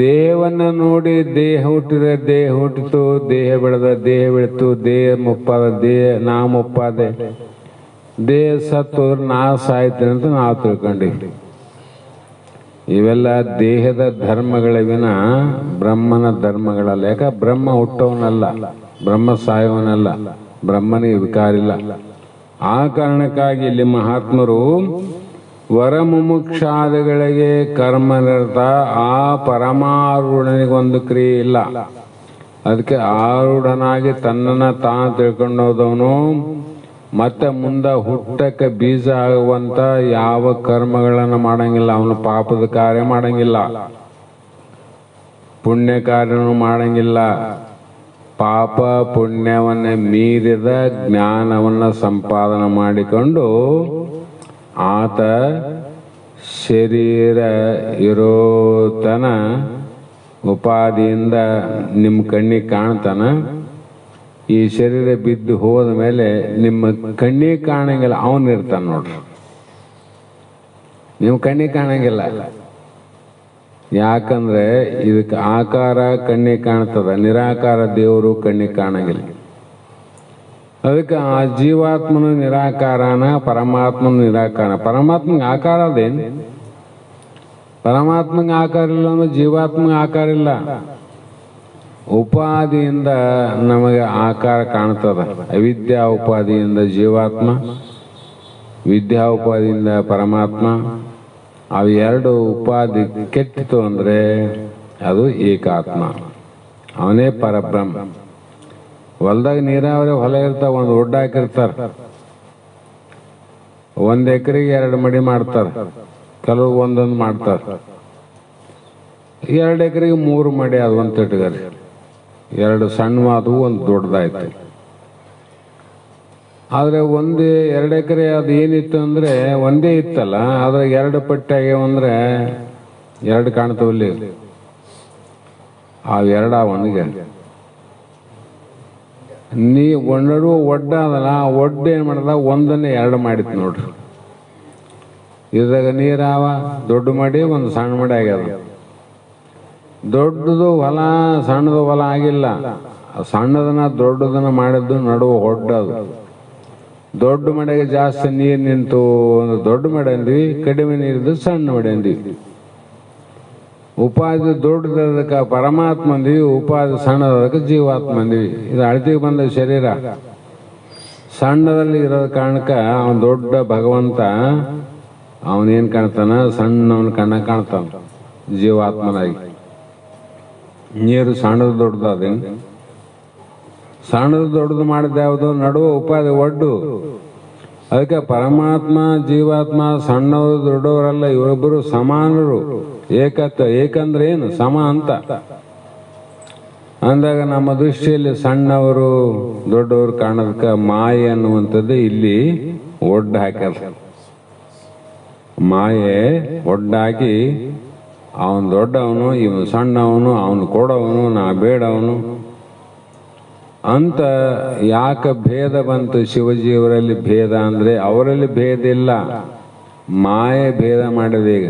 ದೇಹವನ್ನ ನೋಡಿ ದೇಹ ಹುಟ್ಟಿದ್ರೆ ದೇಹ ಹುಟ್ಟಿತು, ದೇಹ ಬೆಳೆದ ದೇಹ ಬೆಳೆತು, ದೇಹ ಮುಪ್ಪಾದ ನಾ ಮುಪ್ಪಾದೆ, ದೇಹ ಸತ್ತು ಹೋದ್ರೆ ನಾ ಸಾಯ್ತೇನೆ ಅಂತ ನಾವು ತಿಳ್ಕೊಂಡಿವಿ. ಇವೆಲ್ಲ ದೇಹದ ಧರ್ಮಗಳ ವಿನ ಬ್ರಹ್ಮನ ಧರ್ಮಗಳಲ್ಲ. ಯಾಕ? ಬ್ರಹ್ಮ ಹುಟ್ಟವನಲ್ಲ, ಬ್ರಹ್ಮ ಸಾಯವನಲ್ಲ, ಬ್ರಹ್ಮನಿಗೆ ವಿಕಾರಿಲ್ಲ. ಆ ಕಾರಣಕ್ಕಾಗಿ ಇಲ್ಲಿ ಮಹಾತ್ಮರು ವರಮುಮುಕ್ಷಾದಿಗಳಿಗೆ ಕರ್ಮ ನಿರತ, ಆ ಪರಮಾರೂಢನಿಗೊಂದು ಕ್ರಿಯೆ ಇಲ್ಲ. ಅದಕ್ಕೆ ಆರೂಢನಾಗಿ ತನ್ನನ್ನ ತಾನು ತಿಳ್ಕೊಂಡೋದವನು ಮತ್ತೆ ಮುಂದೆ ಹುಟ್ಟಕ್ಕೆ ಬೀಜ ಆಗುವಂತ ಯಾವ ಕರ್ಮಗಳನ್ನು ಮಾಡಂಗಿಲ್ಲ. ಅವನು ಪಾಪದ ಕಾರ್ಯ ಮಾಡಂಗಿಲ್ಲ, ಪುಣ್ಯ ಕಾರ್ಯನೂ ಮಾಡಂಗಿಲ್ಲ. ಪಾಪ ಪುಣ್ಯವನ್ನೇ ಮೀರಿದ ಜ್ಞಾನವನ್ನ ಸಂಪಾದನೆ ಮಾಡಿಕೊಂಡು ಆತ ಶರೀರ ಇರೋತನ ಉಪಾಧಿಯಿಂದ ನಿಮ್ಮ ಕಣ್ಣಿಗೆ ಕಾಣ್ತಾನ. ಈ ಶರೀರ ಬಿದ್ದು ಹೋದ ಮೇಲೆ ನಿಮ್ಮ ಕಣ್ಣಿಗೆ ಕಾಣಂಗಿಲ್ಲ, ಅವನಿರ್ತಾನ ನೋಡ್ರಿ. ನೀವು ಕಣ್ಣಿಗೆ ಕಾಣಂಗಿಲ್ಲ. ಯಾಕಂದ್ರೆ ಇದಕ್ಕೆ ಆಕಾರ ಕಣ್ಣಿಗೆ ಕಾಣ್ತದ, ನಿರಾಕಾರ ದೇವರು ಕಣ್ಣಿಗೆ ಕಾಣಂಗಿಲ್ಲ. ಅದಕ್ಕೆ ಆ ಜೀವಾತ್ಮನು ನಿರಾಕಾರನ, ಪರಮಾತ್ಮನು ನಿರಾಕಾರ. ಪರಮಾತ್ಮಗೆ ಆಕಾರ ಅದೇನು? ಪರಮಾತ್ಮಗೆ ಆಕಾರ ಇಲ್ಲ ಅಂದ್ರೆ ಜೀವಾತ್ಮಗೆ ಆಕಾರ ಇಲ್ಲ. ಉಪಾದಿಯಿಂದ ನಮಗೆ ಆಕಾರ ಕಾಣ್ತದ. ಅವಿದ್ಯಾ ಉಪಾದಿಯಿಂದ ಜೀವಾತ್ಮ, ವಿದ್ಯಾ ಉಪಾದಿಯಿಂದ ಪರಮಾತ್ಮ. ಅವು ಎರಡು ಉಪಾಧಿ ಕೆಟ್ಟಿತು ಅಂದ್ರೆ ಅದು ಏಕಾತ್ಮ, ಅವನೇ ಪರಬ್ರಹ್ಮ. ಹೊಲದಾಗ ನೀರಾವರಿ ಹೊಲ ಇರ್ತಾವ, ಒಂದು ಒಡ್ಡ ಹಾಕಿರ್ತಾರ, 1 ಎಕರೆಗೆ 2 ಮಡಿ ಮಾಡ್ತಾರ, ಕೆಲವು ಒಂದೊಂದು ಮಾಡ್ತಾರ. 2 ಎಕರೆಗೆ 3 ಮಡಿ ಅದು ಅಂತ ಇಟ್ಗಾರೆ, 2 ಸಣ್ಣ ಅದು ಒಂದು ದೊಡ್ಡದಾಯ್ತು. ಆದ್ರೆ 2 ಎಕರೆ ಅದು ಏನಿತ್ತು ಅಂದ್ರೆ ಒಂದೇ ಇತ್ತಲ್ಲ, ಆದ್ರೆ 2 ಪಟ್ಟಿ ಆಗ್ಯಾವಂದ್ರೆ 2 ಕಾಣ್ತವಲ್ಲಿ, ಆ 2 ಒಂದಿಗೆ ನೀ ಒಂಡು ಒಡ್ಡ ಅದಲ್ಲ, ಆ ಒಡ್ಡ ಏನ್ ಮಾಡ್ದ, ಒಂದನ್ನೇ 2 ಮಾಡಿತ್ತು ನೋಡ್ರಿ. ಇದ್ರಾಗ ನೀರಾವ ದೊಡ್ಡ ಮಾಡಿ ಒಂದು ಸಣ್ಣ ಮಾಡಿ ಆಗ್ಯದ. ದೊಡ್ಡದು ಹೊಲ ಸಣ್ಣದು ಹೊಲ ಆಗಿಲ್ಲ, ಸಣ್ಣದನ್ನ ದೊಡ್ಡದನ್ನ ಮಾಡಿದ್ದು ನಡುವ ಹೊಡ್ಡದು. ದೊಡ್ಡ ಮಡೆಗೆ ಜಾಸ್ತಿ ನೀರು ನಿಂತು ಒಂದು ದೊಡ್ಡ ಮಡೆ ಅಂದ್ವಿ, ಕಡಿಮೆ ನೀರಿದ್ದು ಸಣ್ಣ ಮಡೆ ಅಂದ್ವಿ. ಉಪಾಧಿ ದೊಡ್ಡದಕ್ಕೆ ಪರಮಾತ್ಮ ಅಂದ್ವಿ, ಉಪಾಧಿ ಸಣ್ಣದಕ್ಕೆ ಜೀವಾತ್ಮ ಅಂದ್ವಿ. ಇದು ಅಳತೆಗೆ ಬಂದ ಶರೀರ ಸಣ್ಣದಲ್ಲಿ ಇರೋದ ಕಾರಣಕ್ಕ ಅವನ್ ದೊಡ್ಡ ಭಗವಂತ ಅವನೇನ್ ಕಾಣ್ತಾನ, ಸಣ್ಣವನ್ ಕಾಣ್ತಾನ ಜೀವಾತ್ಮನಾಗಿ. ನೀರು ಸಣ್ಣದು ದೊಡ್ಡದು, ಅದೇನು ಸಣ್ಣದು ದೊಡ್ಡದು ಮಾಡಿದ ಯಾವುದು, ನಡುವ ಉಪಾಧಿ ಒಡ್ಡು. ಅದಕ್ಕೆ ಪರಮಾತ್ಮ ಜೀವಾತ್ಮ ಸಣ್ಣವರು ದೊಡ್ಡವರಲ್ಲ, ಇವರಿಬ್ಬರು ಸಮಾನರು. ಏಕಂದ್ರೆ ಏನು ಸಮ ಅಂತ ಅಂದಾಗ ನಮ್ಮ ದೃಷ್ಟಿಯಲ್ಲಿ ಸಣ್ಣವರು ದೊಡ್ಡವರು ಕಾಣೋದಕ್ಕೆ ಮಾಯೆ ಅನ್ನುವಂಥದ್ದು ಇಲ್ಲಿ ಒಡ್ಡು ಹಾಕ್ಯಾರ. ಮಾಯೆ ಒಡ್ಡಾಕಿ ಅವನು ದೊಡ್ಡವನು, ಇವನು ಸಣ್ಣವನು, ಅವನು ಕೊಡವನು, ನಾ ಬೇಡವನು ಅಂತ. ಯಾಕೆ ಭೇದ ಬಂತು ಶಿವಜಿಯವರಲ್ಲಿ? ಭೇದ ಅಂದ್ರೆ ಅವರಲ್ಲಿ ಭೇದ ಇಲ್ಲ, ಮಾಯೆ ಭೇದ ಮಾಡಿದೆ. ಈಗ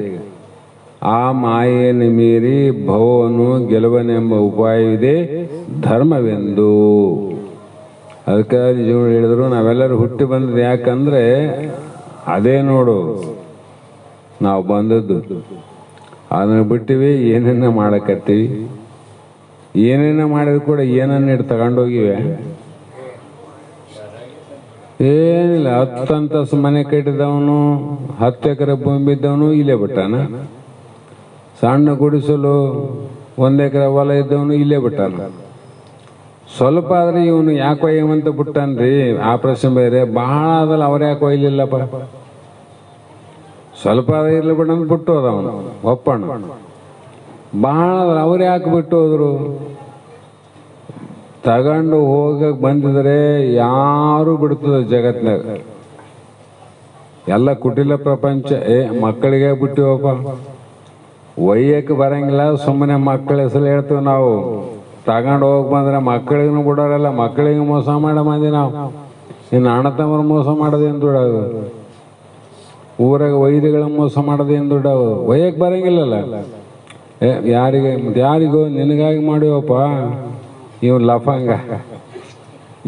ಆ ಮಾಯೆಯನ್ನು ಮೀರಿ ಭವನು ಗೆಲುವನೆಂಬ ಉಪಾಯವಿದೆ ಧರ್ಮವೆಂದು. ಅದಕ್ಕೆ ನಿಜಗಳು ಹೇಳಿದ್ರು, ನಾವೆಲ್ಲರೂ ಹುಟ್ಟಿ ಬಂದದ್ದು ಯಾಕಂದ್ರೆ ಅದೇ ನೋಡು, ನಾವು ಬಂದದ್ದು ಅದನ್ನು ಬಿಟ್ಟಿವಿ, ಏನೇನ ಮಾಡಕತ್ತೀವಿ. ಏನೇನ ಮಾಡಿದ್ರು ಕೂಡ ಏನನ್ನ ಇಟ್ಟು ತಗೊಂಡೋಗಿವೆ. ಏನಿಲ್ಲ, 10 ಅಂತಸ್ತು ಮನೆ ಕಟ್ಟಿದವನು, 10 ಎಕರೆ ಭೂಮಿ ಇದ್ದವನು ಇಲ್ಲೇ ಬಿಟ್ಟಾನ. ಸಣ್ಣ ಗುಡಿಸಲು 1 ಎಕರೆ ಹೊಲ ಇದ್ದವನು ಇಲ್ಲೇ ಬಿಟ್ಟಾನ. ಸ್ವಲ್ಪ ಆದ್ರೆ ಇವನು ಯಾಕೆ ಒಯ್ಯವಂತ ಬಿಟ್ಟಾನ್ರಿ, ಆ ಪ್ರಶ್ನೆ ಬೇರೆ. ಬಹಳ ಆದಲ್ಲ, ಅವ್ರು ಯಾಕೆ ಒಯ್ಲಿಲ್ಲಪ್ಪ, ಸ್ವಲ್ಪ ಆದ್ರೆ ಇರ್ಲಿ ಬಿಡ ಅಂತ ಬಿಟ್ಟು ಹೋದ ಅವನು, ಒಪ್ಪಣ. ಬಹಳ ಆದ್ರೆ ಅವ್ರು ಯಾಕೆ ಬಿಟ್ಟು ಹೋದ್ರು? ತಗೊಂಡು ಹೋಗಕ್ ಬಂದಿದ್ರೆ ಯಾರು ಬಿಡ್ತದ ಜಗತ್ನಾಗ? ಎಲ್ಲ ಕುಟಿಲ ಪ್ರಪಂಚ. ಮಕ್ಕಳಿಗೆ ಬಿಟ್ಟಿವಪ್ಪ, ಒಯ್ಯಕ್ಕೆ ಬರಂಗಿಲ್ಲ, ಸುಮ್ಮನೆ ಮಕ್ಕಳ ಹೆಸರು ಹೇಳ್ತೀವಿ ನಾವು. ತಗೊಂಡು ಹೋಗಿ ಬಂದ್ರೆ ಮಕ್ಕಳಿಗೂ ಬಿಡೋರಲ್ಲ, ಮಕ್ಕಳಿಗೆ ಮೋಸ ಮಾಡೋ ಮಂದಿ ನಾವು. ಇನ್ನು ಅಣ್ಣ ತಮ್ಮರು ಮೋಸ ಮಾಡೋದೇನು ದುಡ್ಡದು? ಊರಾಗ ವೈದ್ಯಗಳ ಮೋಸ ಮಾಡೋದೇನು ದುಡ್ಡದು? ಒಯ್ಯಕ್ಕೆ ಬರಂಗಿಲ್ಲಲ್ಲ. ಯಾರಿಗೋ ನಿನಗಾಗಿ ಮಾಡಿವಪ್ಪ ಇವ್ ಲಫಂಗ.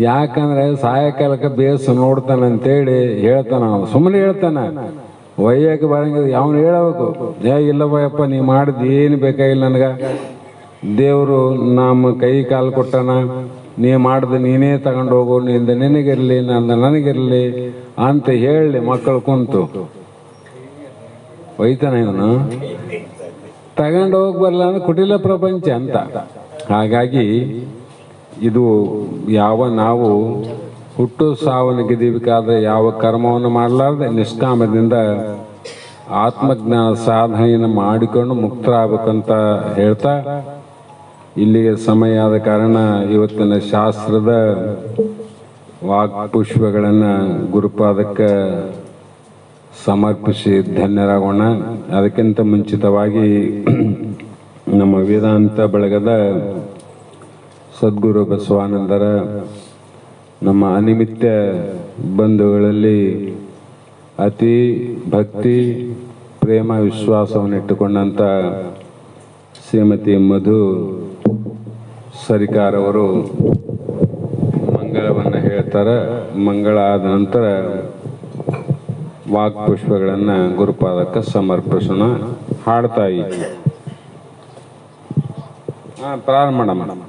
ಯಾಕಂದ್ರೆ ಸಾಯಂಕಾಲಕ್ಕೆ ಬೇಸು ನೋಡ್ತಾನಂತೇಳಿ ಹೇಳ್ತಾನ, ಸುಮ್ಮನೆ ಹೇಳ್ತಾನ. ಒಯ್ಯಕ್ಕೆ ಬರಂಗಿಲ್ಲ, ಅವನು ಹೇಳಬೇಕು, ಇಲ್ಲವಯ್ಯಪ್ಪ ನೀ ಮಾಡಿದ್ ಏನು ಬೇಕಾಗಿಲ್ಲ ನನಗ, ದೇವರು ನಮ್ಮ ಕೈ ಕಾಲು ಕೊಟ್ಟನ, ನೀ ಮಾಡ್ದು ನೀನೇ ತಗೊಂಡು ಹೋಗು, ನಿಂದ ನಿನಗಿರ್ಲಿ ನಂದ ನನಗಿರ್ಲಿ ಅಂತ ಹೇಳಿ ಮಕ್ಕಳು ಕುಂತು ಒಯ್ತಾನ. ಇವನು ತಗೊಂಡು ಹೋಗಿ ಬರಲ್ಲ ಅಂದ್ರೆ ಕುಟಿಲ ಪ್ರಪಂಚ ಅಂತ. ಹಾಗಾಗಿ ಇದು ನಾವು ಹುಟ್ಟು ಸಾವನಿಗಿದೀವಿಕಾದ್ರೆ ಯಾವ ಕರ್ಮವನ್ನು ಮಾಡಲಾರ್ದೆ ನಿಷ್ಕಾಮದಿಂದ ಆತ್ಮಜ್ಞಾನ ಸಾಧನೆಯನ್ನು ಮಾಡಿಕೊಂಡು ಮುಕ್ತರಾಗಬೇಕಂತ ಹೇಳ್ತಾ, ಇಲ್ಲಿಗೆ ಸಮಯ ಆದ ಕಾರಣ ಇವತ್ತಿನ ಶಾಸ್ತ್ರದ ವಾಕ್ಪುಷ್ಪಗಳನ್ನು ಗುರುಪಾದಕ್ಕೆ ಸಮರ್ಪಿಸಿ ಧನ್ಯರಾಗೋಣ. ಅದಕ್ಕಿಂತ ಮುಂಚಿತವಾಗಿ ನಮ್ಮ ವೇದಾಂತ ಬಳಗದ ಸದ್ಗುರು ಬಸವಾನಂದರ ನಮ್ಮ ಅನಿಮಿತ್ಯ ಬಂಧುಗಳಲ್ಲಿ ಅತಿ ಭಕ್ತಿ ಪ್ರೇಮ ವಿಶ್ವಾಸವನ್ನು ಇಟ್ಟುಕೊಂಡಂಥ ಶ್ರೀಮತಿ ಮಧು ಸರಿಕಾರ್ ಅವರು ಮಂಗಳವನ್ನು ಹೇಳ್ತಾರೆ. ಮಂಗಳ ಆದ ನಂತರ ವಾಕ್ಪುಷ್ಪಗಳನ್ನು ಗುರುಪಾದಕ್ಕೆ ಸಮರ್ಪಿಸೋಣ. ಹಾಡ್ತಾಯಿ ಪ್ರಾರಂಭ ಮಾಡಮ್ಮ.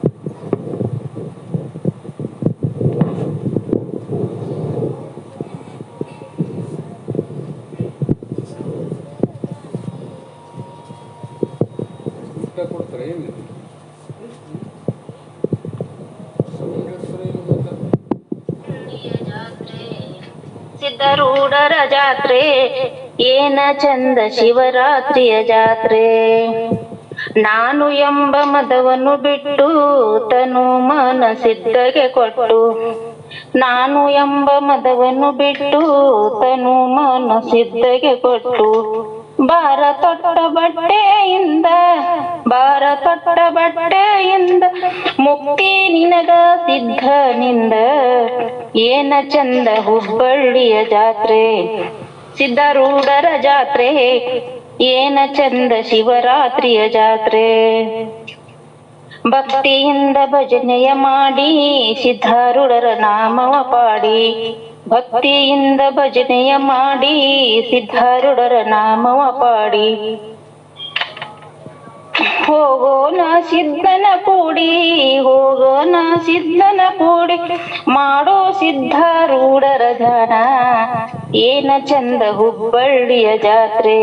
ಸಿದ್ಧಾರೂಢರ ಜಾತ್ರೆ ಏನ ಚಂದ ಶಿವರಾತ್ರಿಯ ಜಾತ್ರೆ. ನಾನು ಎಂಬ ಮದವನ್ನು ಬಿಟ್ಟು ತನು ಮನ ಸಿದ್ಧಗೆ ಕೊಟ್ಟು, ನಾನು ಎಂಬ ಮದವನ್ನು ಬಿಟ್ಟು ತನು ಮನ ಸಿದ್ಧಗೆ ಕೊಟ್ಟು, ಬಾರ ತೊಟ್ಟ ಬಟ್ಟೆಯಿಂದ ಬಾರ ತೊಟ್ಟ ಬಟ್ಟೆಯಿಂದ ಮುಕ್ತಿ ನಿನಗ ಸಿದ್ಧನಿಂದ. ಏನ ಚಂದ ಹುಬ್ಬಳ್ಳಿಯ ಜಾತ್ರೆ ಸಿದ್ಧಾರೂಢರ ಜಾತ್ರೆ, ಏನ ಚಂದ ಶಿವರಾತ್ರಿಯ ಜಾತ್ರೆ. ಭಕ್ತಿಯಿಂದ ಭಜನೆಯ ಮಾಡಿ ಸಿದ್ಧಾರೂಢರ ನಾಮವ ಪಾಡಿ, ಭಕ್ತಿಯಿಂದ ಭಜನೆಯ ಮಾಡಿ ಸಿದ್ಧಾರೂಢರ ನಾಮವ ಪಾಡಿ. ಹೋಗೋಣ ಸಿದ್ಧನ ಕೂಡಿ ಹೋಗೋಣ ಸಿದ್ಧನ ಕೂಡಿ, ಮಾಡೋ ಸಿದ್ಧಾರೂಢರ ಧ್ಯಾನ. ಏನ ಚಂದ ಹುಬ್ಬಳ್ಳಿಯ ಜಾತ್ರೆ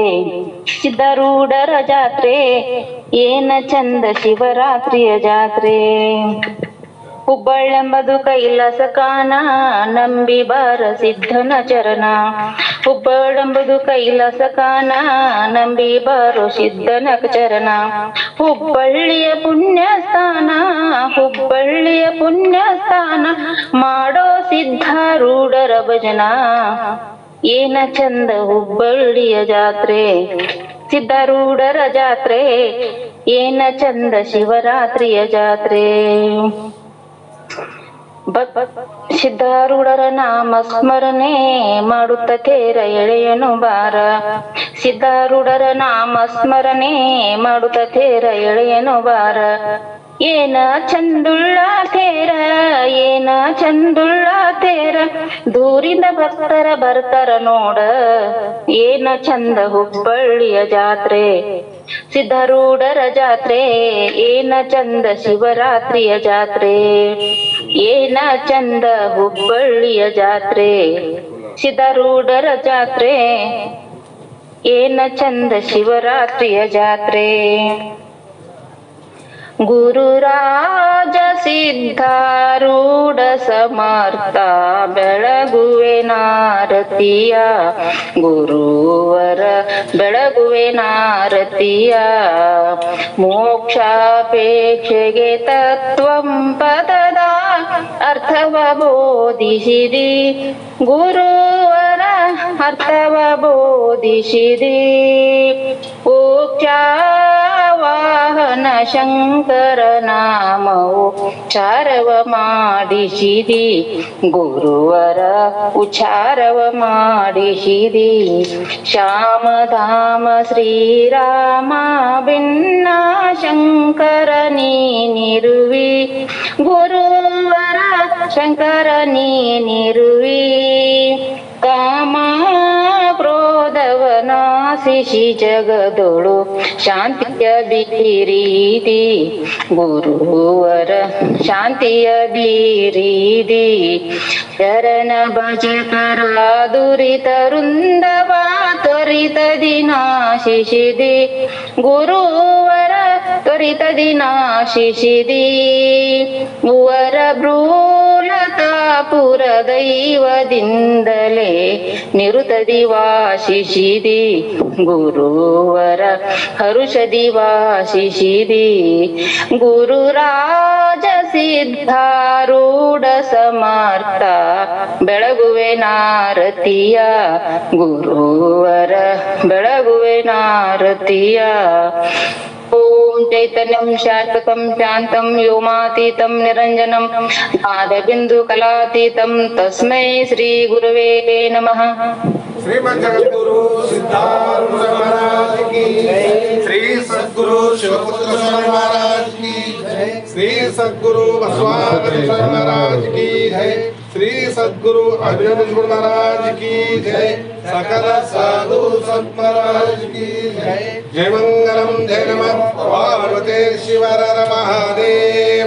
ಸಿದ್ಧಾರೂಢರ ಜಾತ್ರೆ, ಏನ ಚಂದ ಶಿವರಾತ್ರಿಯ ಜಾತ್ರೆ. ಹುಬ್ಬಳ್ಳೆಂಬುದು ಕೈಲಾಸ ಕಾಣ ನಂಬಿ ಬಾರ ಸಿದ್ಧನ ಚರಣ. ಹುಬ್ಬಳ್ಳೆಂಬುದು ಕೈಲಾಸ ಕಾಣ ನಂಬಿ ಬಾರೋ ಸಿದ್ಧನ ಚರಣ. ಹುಬ್ಬಳ್ಳಿಯ ಪುಣ್ಯ ಸ್ಥಾನ ಹುಬ್ಬಳ್ಳಿಯ ಪುಣ್ಯ ಸ್ಥಾನ, ಮಾಡೋ ಸಿದ್ಧಾರೂಢರ ಭಜನ. ಏನ ಚಂದ ಹುಬ್ಬಳ್ಳಿಯ ಜಾತ್ರೆ ಸಿದ್ಧಾರೂಢರ ಜಾತ್ರೆ, ಏನ ಚಂದ ಶಿವರಾತ್ರಿಯ ಜಾತ್ರೆ. ಸಿದ್ಧಾರೂಢರ ನಾಮ ಸ್ಮರಣೆ ಮಾಡುತ್ತ ತೇರ ಎಳೆಯನು ಬಾರ. ಸಿದ್ಧಾರೂಢರ ನಾಮ ಸ್ಮರಣೆ ಮಾಡುತ್ತ ತೇರ ಎಳೆಯನು ಬಾರ. ಏನ ಚಂದುಳ್ಳ ತೇರ ಏನ ಚಂದುಳ್ಳ ತೇರ, ದೂರಿಂದ ಭಕ್ತರ ಬರ್ತಾರ ನೋಡ. ಏನ ಚಂದ ಹುಬ್ಬಳ್ಳಿಯ ಜಾತ್ರೆ ಸಿದ್ಧಾರೂಢರ ಜಾತ್ರೆ, ಏನ ಚಂದ ಶಿವರಾತ್ರಿಯ ಜಾತ್ರೆ. ಏನ ಚಂದ ಹುಬ್ಬಳ್ಳಿಯ ಜಾತ್ರೆ ಸಿದ್ಧಾರೂಢರ ಜಾತ್ರೆ, ಏನ ಚಂದ ಶಿವರಾತ್ರಿಯ ಜಾತ್ರೆ. ಗುರುರಾಜ ಸಿದ್ಧಾರೂಢ ಸಮರ್ಥ ಬೆಳಗುವೆ ನಾರತಿಯ, ಗುರುವರ ಬೆಳಗುವೆ ನಾರತಿಯ. ಮೋಕ್ಷಾಪೇಕ್ಷೆಗೆ ತತ್ವಂ ಪದದ ಅರ್ಥವ ಬೋಧಿಸಿದಿ, ಗುರುವರ ಅರ್ಥವ ಬೋಧಿಸಿದಿ. ವಾಹನ ಶಂಕರ ನಾಮವು ಉಚ್ಚಾರವ ಮಾಡಿಸಿದಿ, ಗುರುವರ ಉಚ್ಚಾರವ ಮಾಡಿಸಿದಿ. ಶ್ಯಾಮಧಾಮ ಶ್ರೀರಾಮ ಭಿನ್ನ ಶಂಕರ ನೀನಿರುವಿ, ಗುರುವರ ಶಂಕರ ನೀನಿರುವಿ. ಕಾಮ ಕ್ರೋಧವನಾಶಿಸಿ ಜಗದೊಳು ಶಾಂತಿಯ ಬೀರಿದಿ, ಗುರುವರ ಶಾಂತಿಯ ಬೀರಿದಿ. ಶರಣ ಭಜಕರ ದುರಿತ ವೃಂದವ ತ್ವರಿತದಿ ನಾಶಿಸಿದಿ, ಗುರುವರ ತ್ವರಿತದಿ ನಾಶಿಸಿದಿ. ವರ ಭ್ರೂಲತಾಪುರ ದೈವದಿಂದಲೇ ನಿರುತದಿ ವಾಸಿಸಿದಿ, ಗುರುವರ ಹರುಷದಿ ವಾಸಿಸಿದಿ. ಗುರುರಾಜ ಸಿದ್ಧಾರೂಢ ಸಮರ್ಥ ಬೆಳಗುವೆ ನಾರತಿಯ, ಗುರುವರ ಬೆಳಗುವೆ ನಾರತಿಯ. ಓಂ ಚೈತನ್ಯಂ ಶಾಶ್ವತಂ ಶಾಂತಂ ವ್ಯೋಮಾತೀತಂ ನಿರಂಜನಂ ನಾದಬಿಂದು ಕಲಾತೀತಂ ತಸ್ಮೈ ಶ್ರೀ ಗುರುವೇ ನಮಃ. श्रीमद जगद्गुरु सिद्धार्थ महाराज की श्री सद्गुरु शिवपुत्र स्वामी महाराज की श्री सद्गुरु बसवानंद स्वामी महाराज की श्री सद्गुरु अभिनंदन महाराज की जय सकल साधु संत महाराज की जय मंगलम जय नमः पार्वती शिव हर महादेव।